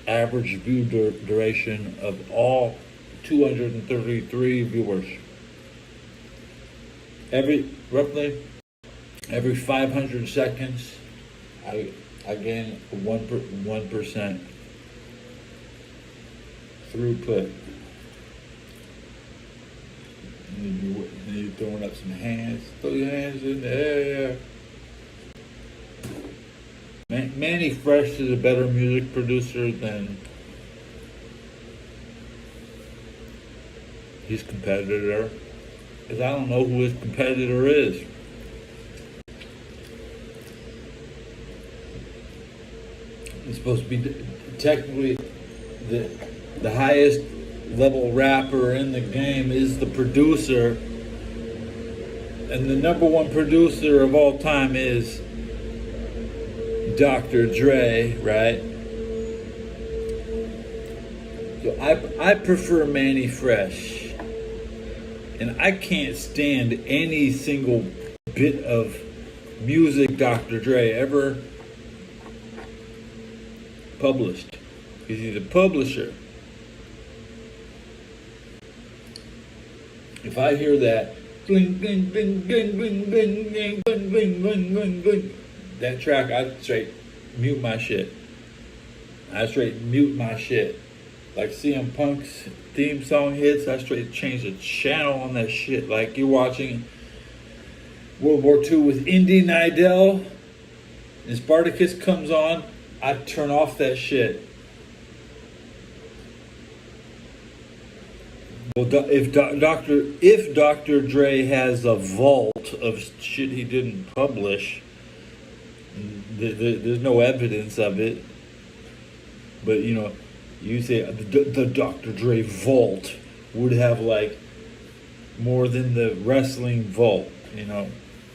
average view duration of all 233 viewers. Roughly every 500 seconds, I gain 1% throughput. And you're throwing up some hands. Throw your hands in the air. Manny Fresh is a better music producer than his competitor, because I don't know who his competitor is. It's supposed to be technically the highest level rapper in the game is the producer, and the number one producer of all time is Dr. Dre, right? So I prefer Manny Fresh, and I can't stand any single bit of music Dr. Dre ever published, because he's a publisher. If I hear that bling bling bling bling bling bling bling bling bling bling bling bling, that track, I straight mute my shit. Like CM Punk's theme song hits, I straight change the channel on that shit. Like you're watching World War II with Indy Nidell, and Spartacus comes on, I turn off that shit. Well, if Dr. Dre has a vault of shit he didn't publish, there's no evidence of it. But you know, you say the Dr. Dre vault would have like more than the wrestling vault. You know,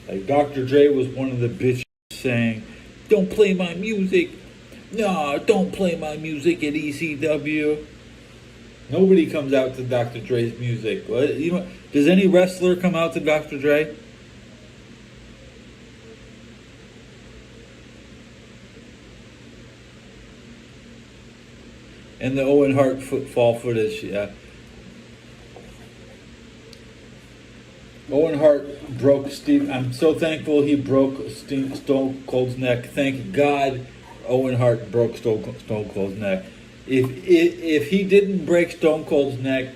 like Dr. Dre was one of the bitches saying, "Don't play my music. No, don't play my music at ECW." Nobody comes out to Dr. Dre's music. You know, does any wrestler come out to Dr. Dre? And the Owen Hart fall footage, yeah. Owen Hart broke Steve. I'm so thankful he broke Stone Cold's neck. Thank God Owen Hart broke Stone Cold's neck. If he didn't break Stone Cold's neck,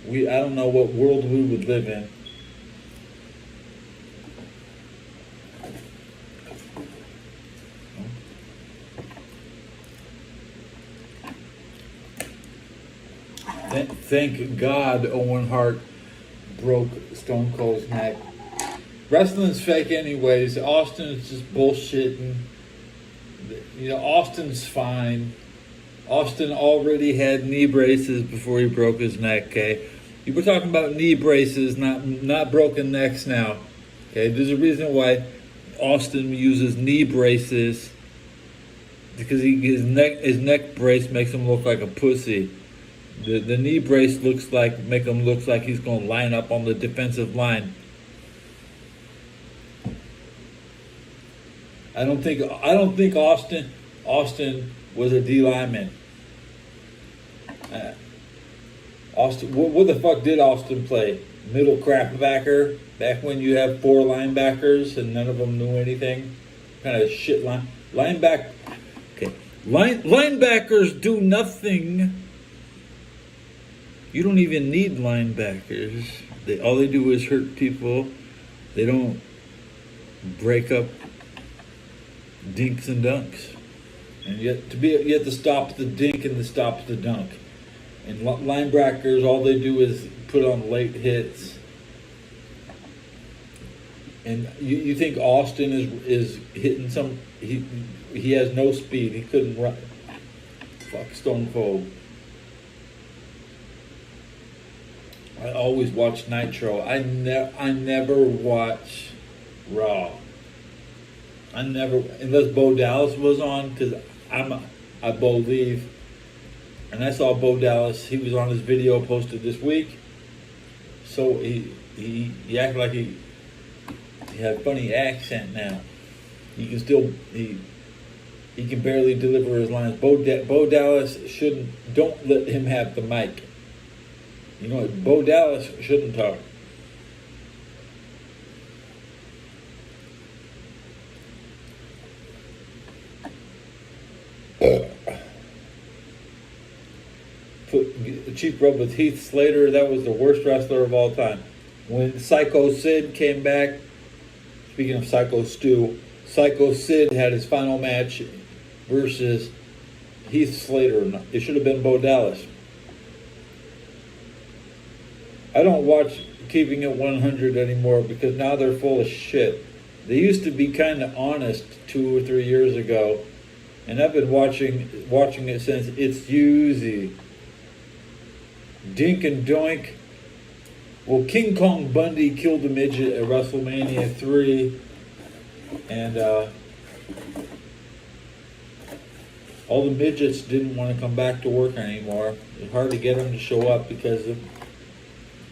I don't know what world we would live in. Thank God Owen Hart broke Stone Cold's neck. Wrestling's fake anyways. Austin's just bullshitting. You know, Austin's fine. Austin already had knee braces before he broke his neck, okay? You were talking about knee braces, not broken necks now. Okay, there's a reason why Austin uses knee braces, because his neck brace makes him look like a pussy. The knee brace make him look like he's gonna line up on the defensive line. I don't think Austin was a D lineman. Austin, what the fuck did Austin play? Middle crapbacker? Back when you have 4 linebackers and none of them knew anything? What kind of shit linebacker? Okay, linebackers do nothing. You don't even need linebackers. All they do is hurt people. They don't break up dinks and dunks. And you have to stop the dink and to stop the dunk. And linebackers, all they do is put on late hits. And you think Austin is hitting some? He has no speed. He couldn't run. Fuck Stone Cold. I always watch Nitro. I never watch Raw. Unless Bo Dallas was on, because I believe. And I saw Bo Dallas. He was on his video posted this week. So he acted like he had a funny accent now. He can barely deliver his lines. Bo Dallas don't let him have the mic. You know, Bo Dallas shouldn't talk. Put a cheap rub with Heath Slater. That was the worst wrestler of all time. When Psycho Sid came back, speaking of Psycho Stu, Psycho Sid had his final match versus Heath Slater. It should have been Bo Dallas. I don't watch Keeping It 100 anymore because now they're full of shit. They used to be kind of honest 2 or 3 years ago, and I've been watching it since It's Uzi. Dink and Doink. Well, King Kong Bundy killed a midget at WrestleMania 3, and all the midgets didn't want to come back to work anymore. It's hard to get them to show up because of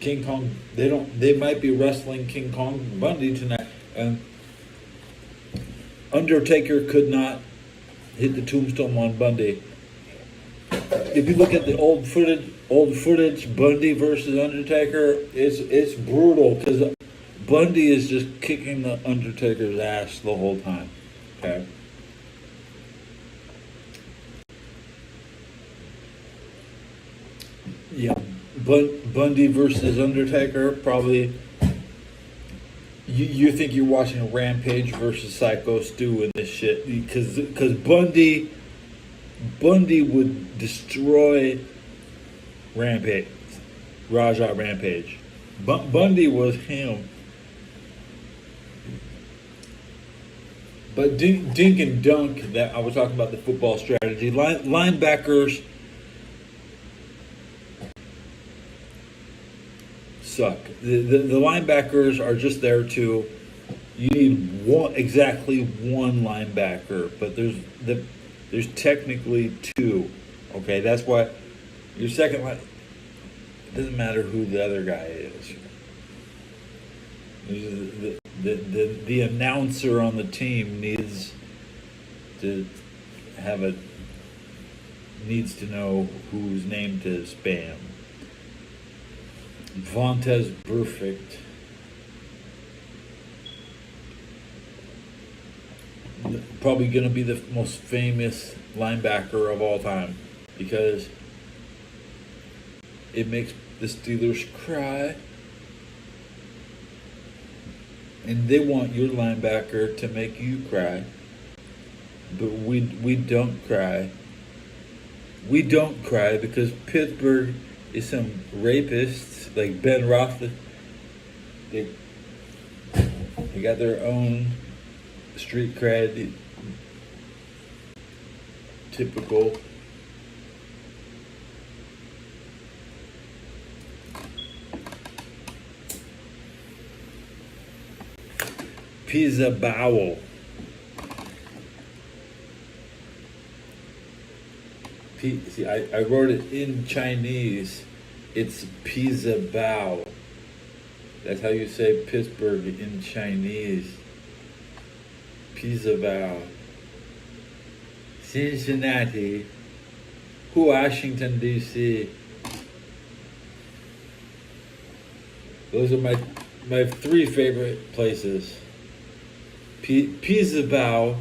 King Kong. They might be wrestling King Kong Bundy tonight, and Undertaker could not hit the tombstone on Bundy. If you look at the old footage, Bundy versus Undertaker, it's brutal because Bundy is just kicking the Undertaker's ass the whole time. Okay. Yeah, Bundy versus Undertaker, probably You think you're watching a Rampage versus Psycho Stu in this shit because Bundy would destroy Rampage, Raja Rampage. Bundy was him. But dink and dunk, that I was talking about the football strategy. Linebackers suck. The linebackers are just there to. You need exactly one linebacker, but there's technically two. Okay, that's why your second line. It doesn't matter who the other guy is. The announcer on the team needs to know whose name to spam. Vontaze Burfict. Probably going to be the most famous linebacker of all time because it makes the Steelers cry. And they want your linebacker to make you cry. But we don't cry. We don't cry because Pittsburgh is some rapists like Ben Roethlisberger. They got their own street cred. Typical. Pizza Bowel. See, I wrote it in Chinese. It's Pizza Bao. That's how you say Pittsburgh in Chinese. Pizza Bao. Cincinnati. Washington, D.C. Those are my three favorite places. Pizza Bao,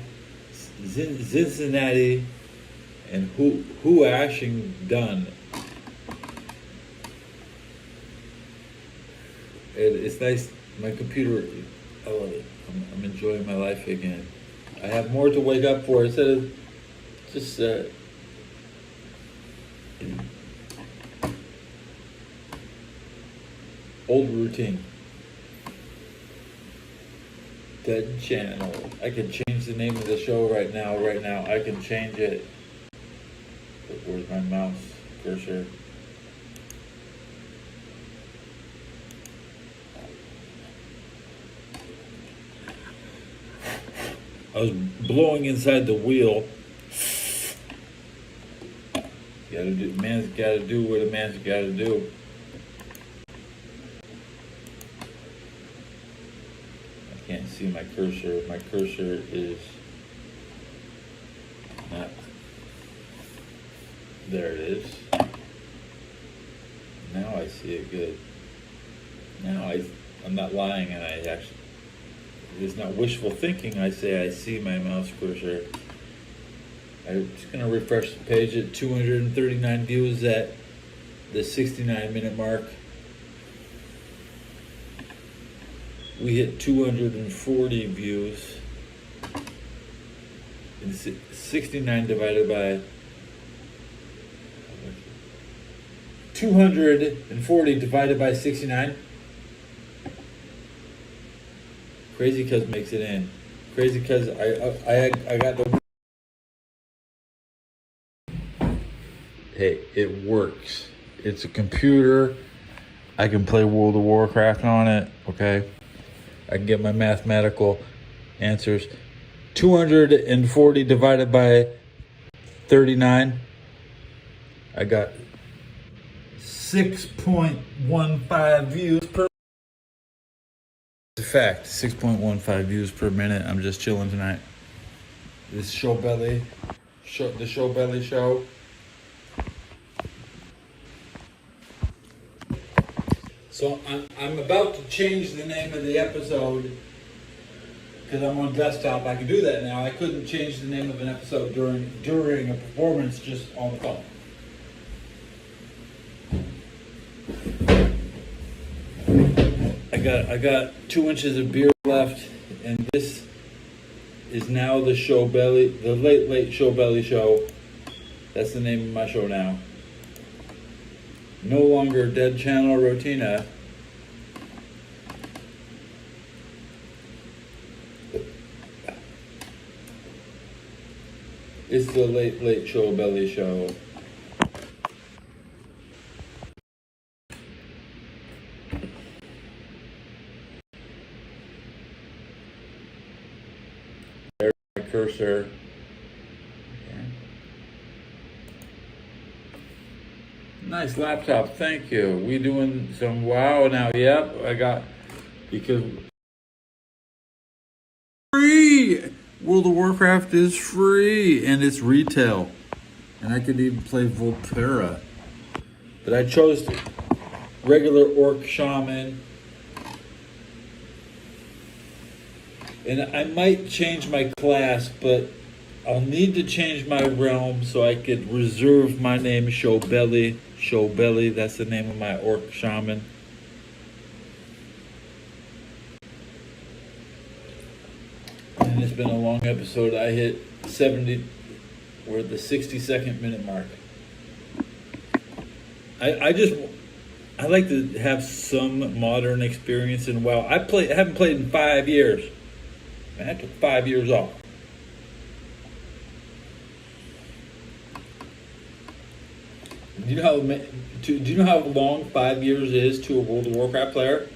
Cincinnati, and Washington. It's nice. My computer, I love it. I'm enjoying my life again. I have more to wake up for instead of just old routine. Dead channel. I can change the name of the show right now. Right now, I can change it. But where's my mouse cursor? I was blowing inside the wheel. Man's gotta do what a man's gotta do. I can't see my cursor. My cursor is not. There it is. Now I see it good. Now I'm not lying, and I actually. It's not wishful thinking. I say I see my mouse cursor. I'm just going to refresh the page at 239 views at the 69-minute mark. We hit 240 views. And 69 divided by 240 divided by 69. Crazy Cuz makes it in. Crazy Cuz I got the. Hey, it works. It's a computer. I can play World of Warcraft on it. Okay, I can get my mathematical answers. 240 divided by 39. I got 6.15 views per. It's a fact, 6.15 views per minute. I'm just chilling tonight. This the Show Belly show. So I'm about to change the name of the episode because I'm on desktop. I can do that now. I couldn't change the name of an episode during a performance just on the phone. I got 2 inches of beer left. is now the Late Late Show Belly Show. That's the name of my show now. No longer Dead Channel Rotina. It's the Late Late Show Belly Show. There's my cursor. Nice laptop, thank you. We doing some wow now. Yep, I got, because free. World of Warcraft is free and it's retail. And I could even play Volterra. But I chose regular Orc Shaman. And I might change my class, but I'll need to change my realm so I could reserve my name, Showbelly. Showbelly, that's the name of my Orc Shaman. And it's been a long episode. I hit 70, we're at the 62nd minute mark. I like to have some modern experience in WoW. I haven't played in 5 years. Man, I took 5 years off. Do you know how long 5 years is to a World of Warcraft player?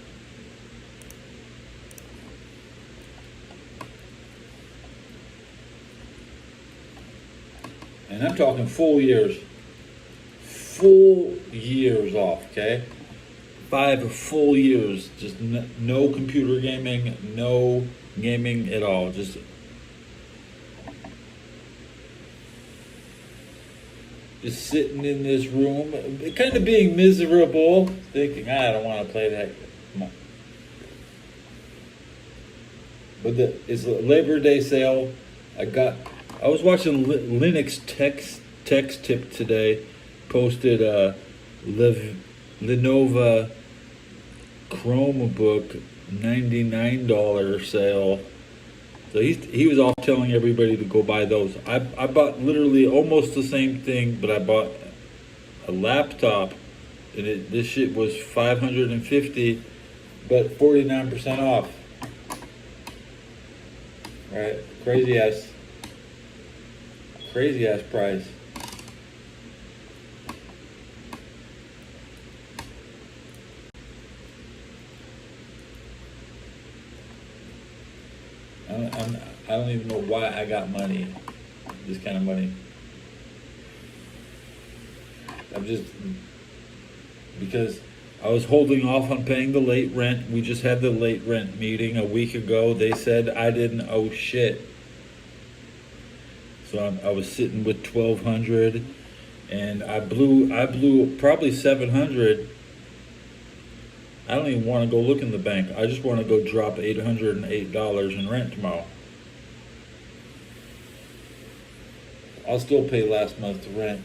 And I'm talking full years. Full years off, okay? 5 full years. Just no computer gaming, no gaming at all. Just sitting in this room, kind of being miserable, thinking, I don't want to play that. Come on. But it's a Labor Day sale. I was watching Linux Text Tip today, posted a Lenovo Chromebook $99 sale. So he was off telling everybody to go buy those. I bought literally almost the same thing, but I bought a laptop, and this shit was $550, but 49% off. Right, crazy ass price. I don't even know why I got money, this kind of money. Because I was holding off on paying the late rent. We just had the late rent meeting a week ago. They said I didn't owe shit. So I was sitting with $1,200, and I blew probably $700. I don't even want to go look in the bank. I just want to go drop $808 in rent tomorrow. I'll still pay last month's rent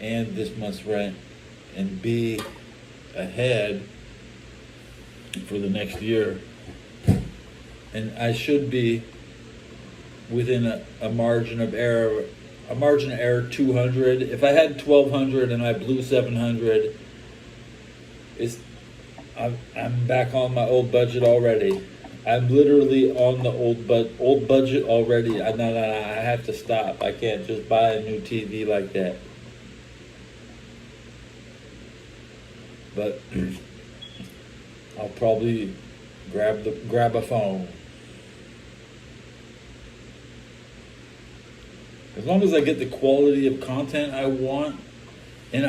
and this month's rent and be ahead for the next year. And I should be within a margin of error, 200. If I had 1,200 and I blew 700, I'm back on my old budget already. I'm literally on the old budget already. I have to stop. I can't just buy a new TV like that. But I'll probably grab a phone. As long as I get the quality of content I want, and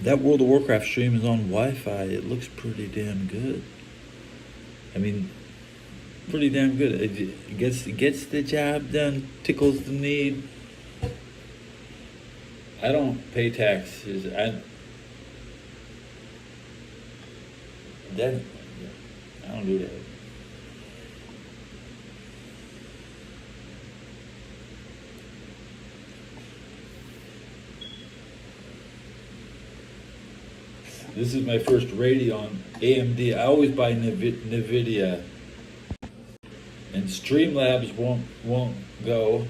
that World of Warcraft stream is on Wi-Fi. It looks pretty damn good. I mean, pretty damn good. It gets the job done, tickles the need. I don't pay taxes. I don't do that. This is my first Radeon AMD. I always buy NVIDIA. And Streamlabs won't go.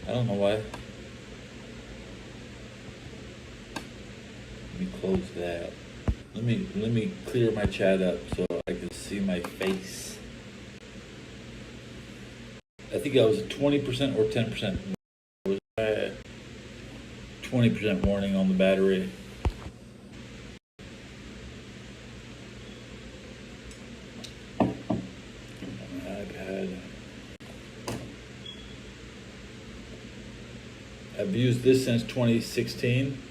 I don't know why. Let me close that. Let me clear my chat up so I can see my face. I think I was 20% or 10%. Was I 20% warning on the battery? iPad. I've used this since 2016.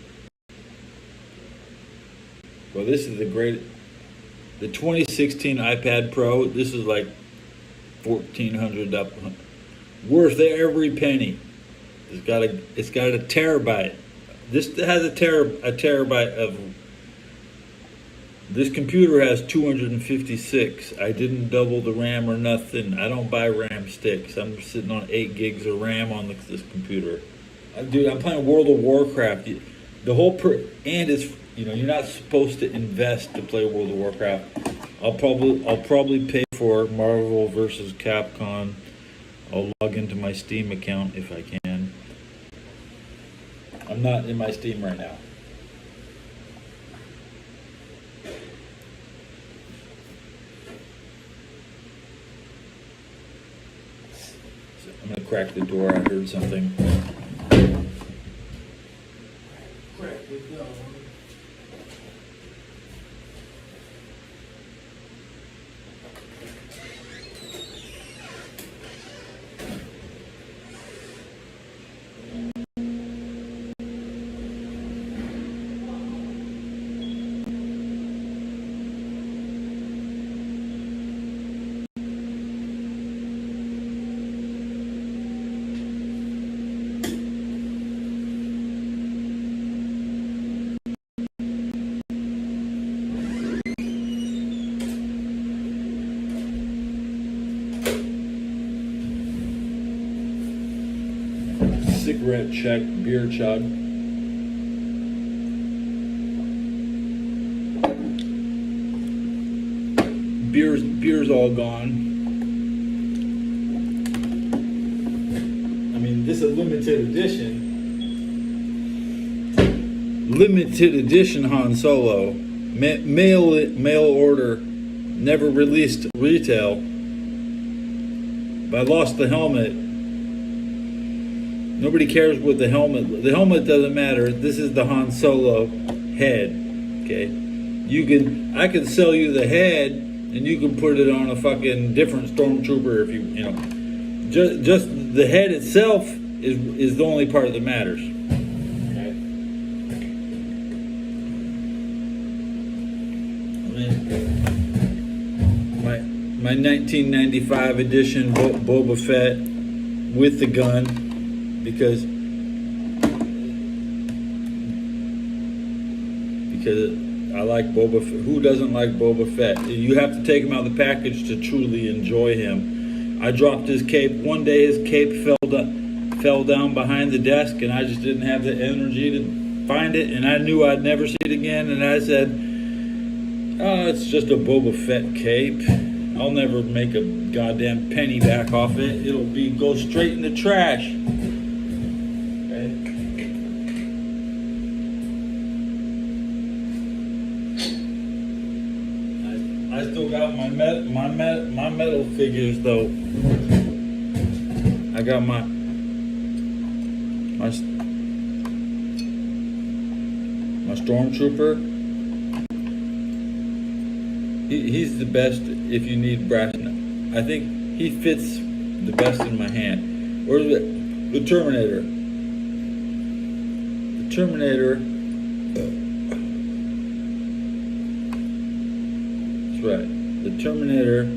Well, this is the 2016 iPad Pro. This is like $1,400 up, worth every penny. It's got a terabyte. This has a terabyte of. This computer has 256. I didn't double the RAM or nothing. I don't buy RAM sticks. I'm sitting on 8 gigs of RAM on this computer. Dude, I'm playing World of Warcraft. The whole and it's, you're not supposed to invest to play World of Warcraft. I'll probably pay for Marvel versus Capcom. I'll log into my Steam account if I can. I'm not in my Steam right now. So I'm gonna crack the door. I heard something. Crack the door. Cigarette check, beer chug. Beer's all gone. I mean, this is a limited edition Han Solo. Mail order, never released retail. But I lost the helmet. Nobody cares what the helmet doesn't matter. This is the Han Solo head. Okay, I can sell you the head, and you can put it on a fucking different stormtrooper if you know. Just the head itself is the only part that matters. Okay. My 1995 edition Boba Fett with the gun. Because I like Boba Fett. Who doesn't like Boba Fett? You have to take him out of the package to truly enjoy him. I dropped his cape. One day his cape fell down behind the desk, and I just didn't have the energy to find it, and I knew I'd never see it again, and I said, oh, it's just a Boba Fett cape. I'll never make a goddamn penny back off it. It'll go straight in the trash. I still got my metal figures though. I got my Stormtrooper. He's the best if you need brass. I think he fits the best in my hand. Or the Terminator. The Terminator. Right. The Terminator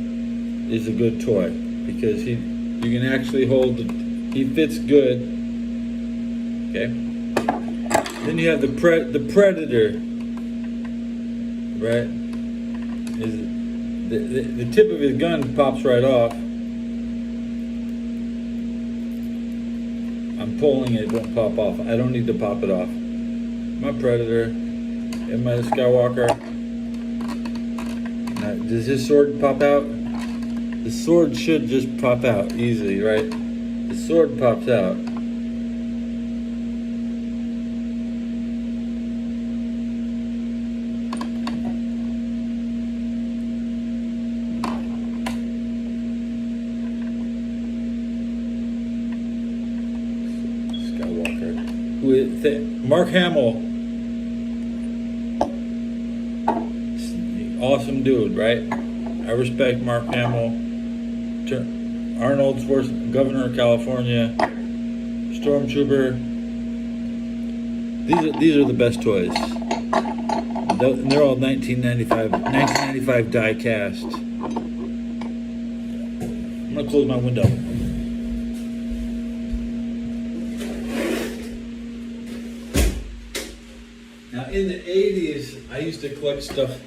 is a good toy because you can actually hold he fits good. Okay. Then you have the Predator. Right? The tip of his gun pops right off. I'm pulling it won't pop off. I don't need to pop it off. My Predator and my Skywalker. Does his sword pop out? The sword should just pop out easily, right? The sword pops out. Skywalker. Mark Hamill. Awesome dude, right? I respect Mark Hamill. Arnold Schwarzenegger, Governor of California, Stormtrooper. These are the best toys. They're all 1995 die cast. I'm gonna close my window. Now in the 80s, I used to collect stuff.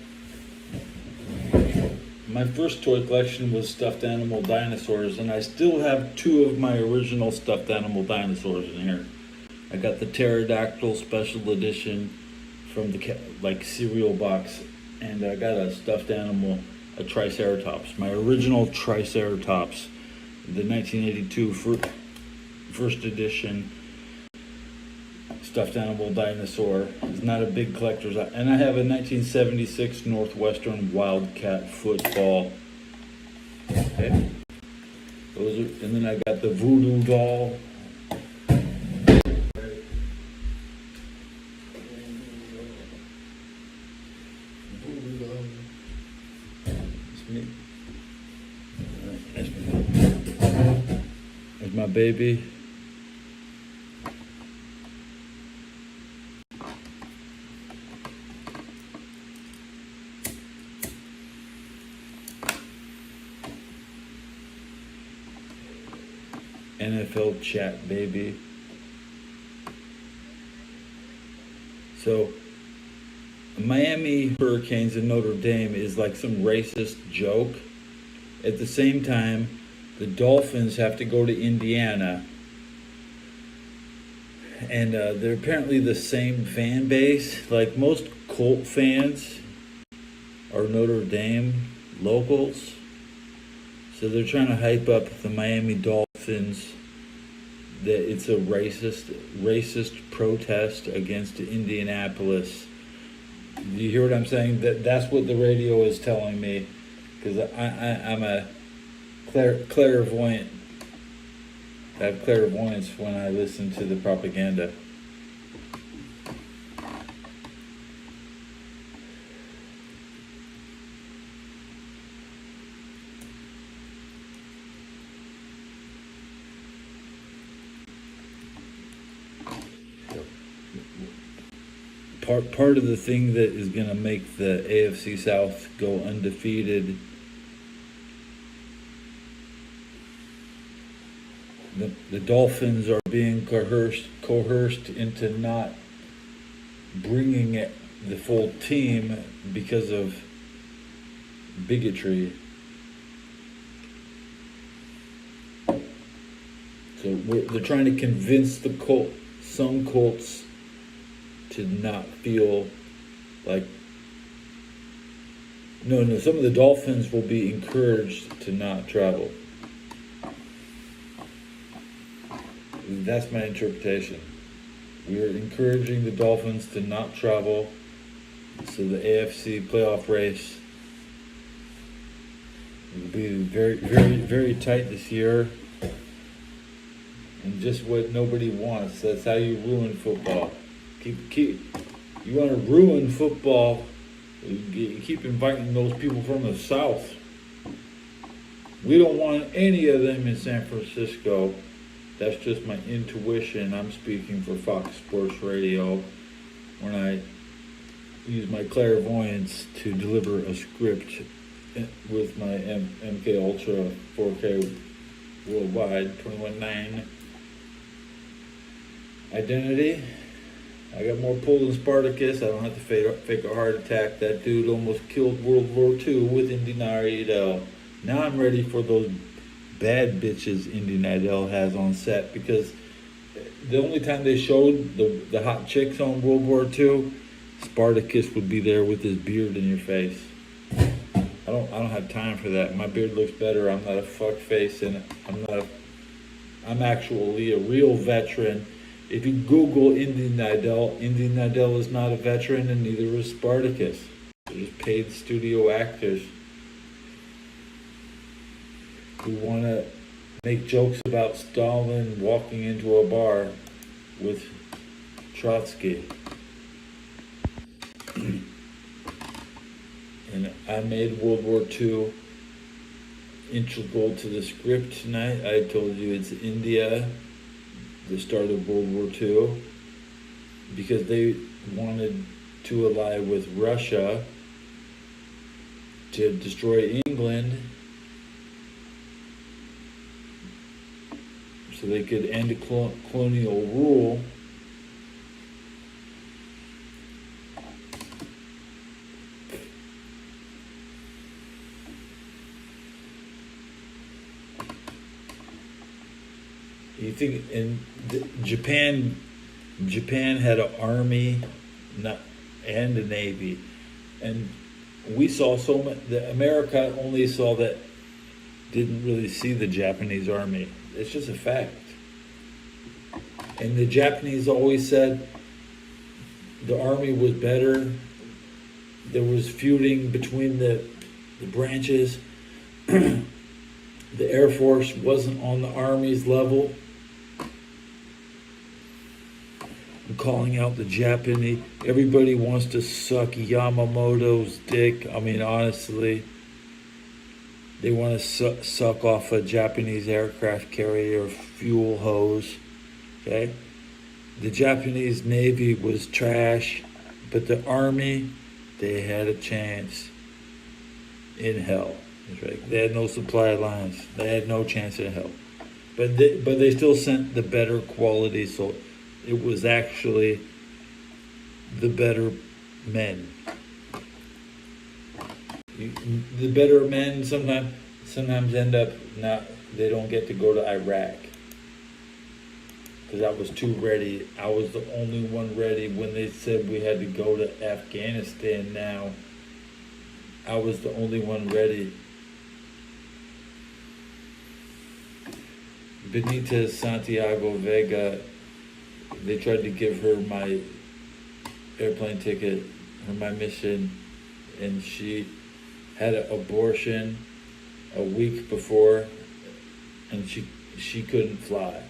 My first toy collection was stuffed animal dinosaurs, and I still have 2 of my original stuffed animal dinosaurs in here. I got the pterodactyl special edition from the cereal box, and I got a stuffed animal, a triceratops, my original triceratops, the 1982 first edition stuffed animal dinosaur. It's not a big collector's item. And I have a 1976 Northwestern Wildcat football. Okay. And then I got the voodoo doll. It's me. There's my baby. NFL chat, baby. So, Miami Hurricanes and Notre Dame is like some racist joke. At the same time, the Dolphins have to go to Indiana. And they're apparently the same fan base. Like most Colt fans are Notre Dame locals. So they're trying to hype up the Miami Dolphins, that it's a racist protest against Indianapolis. Do you hear what I'm saying? That's what the radio is telling me, because I'm a clairvoyant. I have clairvoyance when I listen to the propaganda. Part of the thing that is going to make the AFC South go undefeated, the Dolphins are being coerced into not bringing the full team because of bigotry. So they're trying to convince some Colts to not feel like some of the Dolphins will be encouraged to not travel. That's my interpretation. We are encouraging the Dolphins to not travel, so the AFC playoff race will be very, very, very tight this year. And just what nobody wants. That's how you ruin football. You want to ruin football, you keep inviting those people from the South. We don't want any of them in San Francisco. That's just my intuition. I'm speaking for Fox Sports Radio when I use my clairvoyance to deliver a script with my MK Ultra 4K worldwide 21.9 identity. I got more pull than Spartacus. I don't have to fake a heart attack. That dude almost killed World War II with Indy Idol. Now I'm ready for those bad bitches Indy Idol has on set, because the only time they showed the hot chicks on World War II, Spartacus would be there with his beard in your face. I I don't have time for that. My beard looks better. I'm not a fuck face, and I'm actually a real veteran. If you Google Indy Nidell is not a veteran, and neither is Spartacus. They're just paid studio actors who want to make jokes about Stalin walking into a bar with Trotsky. And I made World War II integral to the script tonight. I told you it's India, the start of World War II, because they wanted to ally with Russia to destroy England so they could end colonial rule. You think Japan had an army and a navy, and we saw so much. America only saw that, didn't really see the Japanese army. It's just a fact. And the Japanese always said the army was better. There was feuding between the branches. The Air Force wasn't on the Army's level. I'm calling out the Japanese. Everybody wants to suck Yamamoto's dick. I mean, honestly, they want to suck off a Japanese aircraft carrier fuel hose. Okay? The Japanese Navy was trash, but the Army, they had a chance in hell. That's right. They had no supply lines. They had no chance in hell. But they still sent the better quality, so it was actually the better men. The better men sometimes end up not. They don't get to go to Iraq because I was too ready. I was the only one ready when they said we had to go to Afghanistan. Now I was the only one ready. Benita Santiago Vega, they tried to give her my airplane ticket or my mission, and she had an abortion a week before, and she couldn't fly.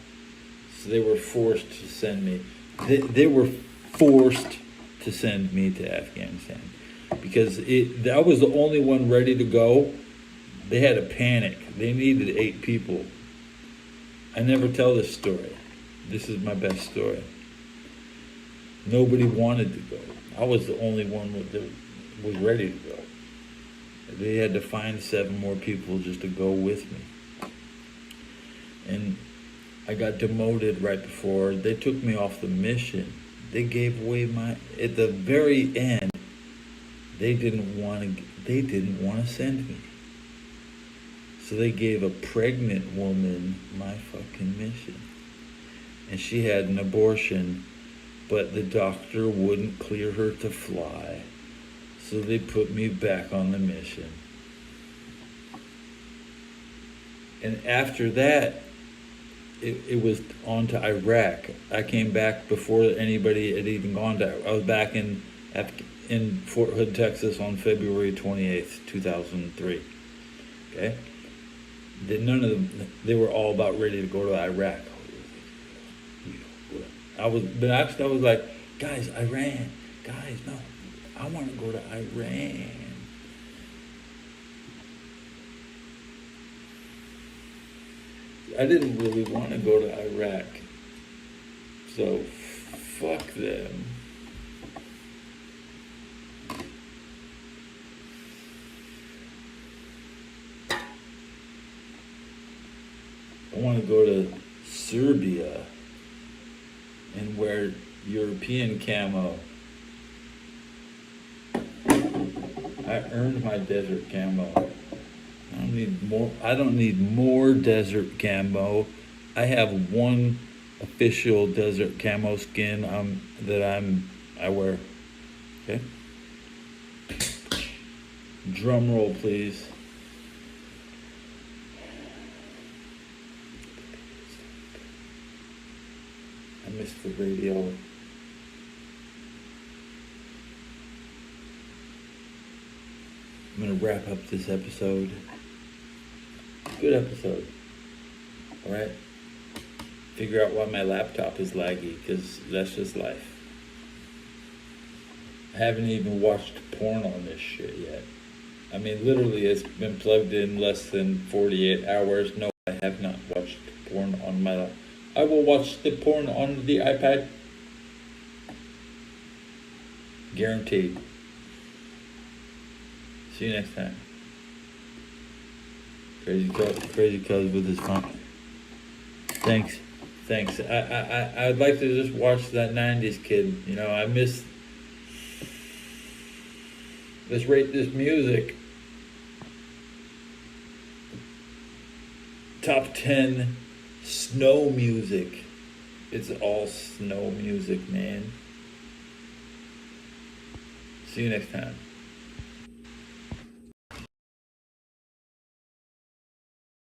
So they were forced to send me. They were forced to send me to Afghanistan because I was the only one ready to go. They had a panic. They needed 8 people. I never tell this story. This is my best story. Nobody wanted to go. I was the only one that was ready to go. They had to find 7 more people just to go with me. And I got demoted right before. They took me off the mission. They gave away at the very end, they didn't want to send me. So they gave a pregnant woman my fucking mission. And she had an abortion, but the doctor wouldn't clear her to fly. So they put me back on the mission. And after that, it was on to Iraq. I came back before anybody had even gone to. I was back in Fort Hood, Texas on February 28th, 2003. Okay? None of them, they were all about ready to go to Iraq. I was like, guys, Iran. Guys, no, I want to go to Iran. I didn't really want to go to Iraq. So, fuck them. I want to go to Serbia and wear European camo. I earned my desert camo. I don't need more desert camo. I have one official desert camo skin I wear. Okay? Drum roll, please. I missed the radio. I'm gonna wrap up this episode. Good episode. Alright? Figure out why my laptop is laggy, because that's just life. I haven't even watched porn on this shit yet. I mean, literally, it's been plugged in less than 48 hours. No, I have not watched porn on my laptop. I will watch the porn on the iPad. Guaranteed. See you next time. Crazy cuz with his phone. Thanks. I'd like to just watch that 90s kid. You know, I miss. Let's rate this music. Top 10 snow music. It's all snow music, man. See you next time.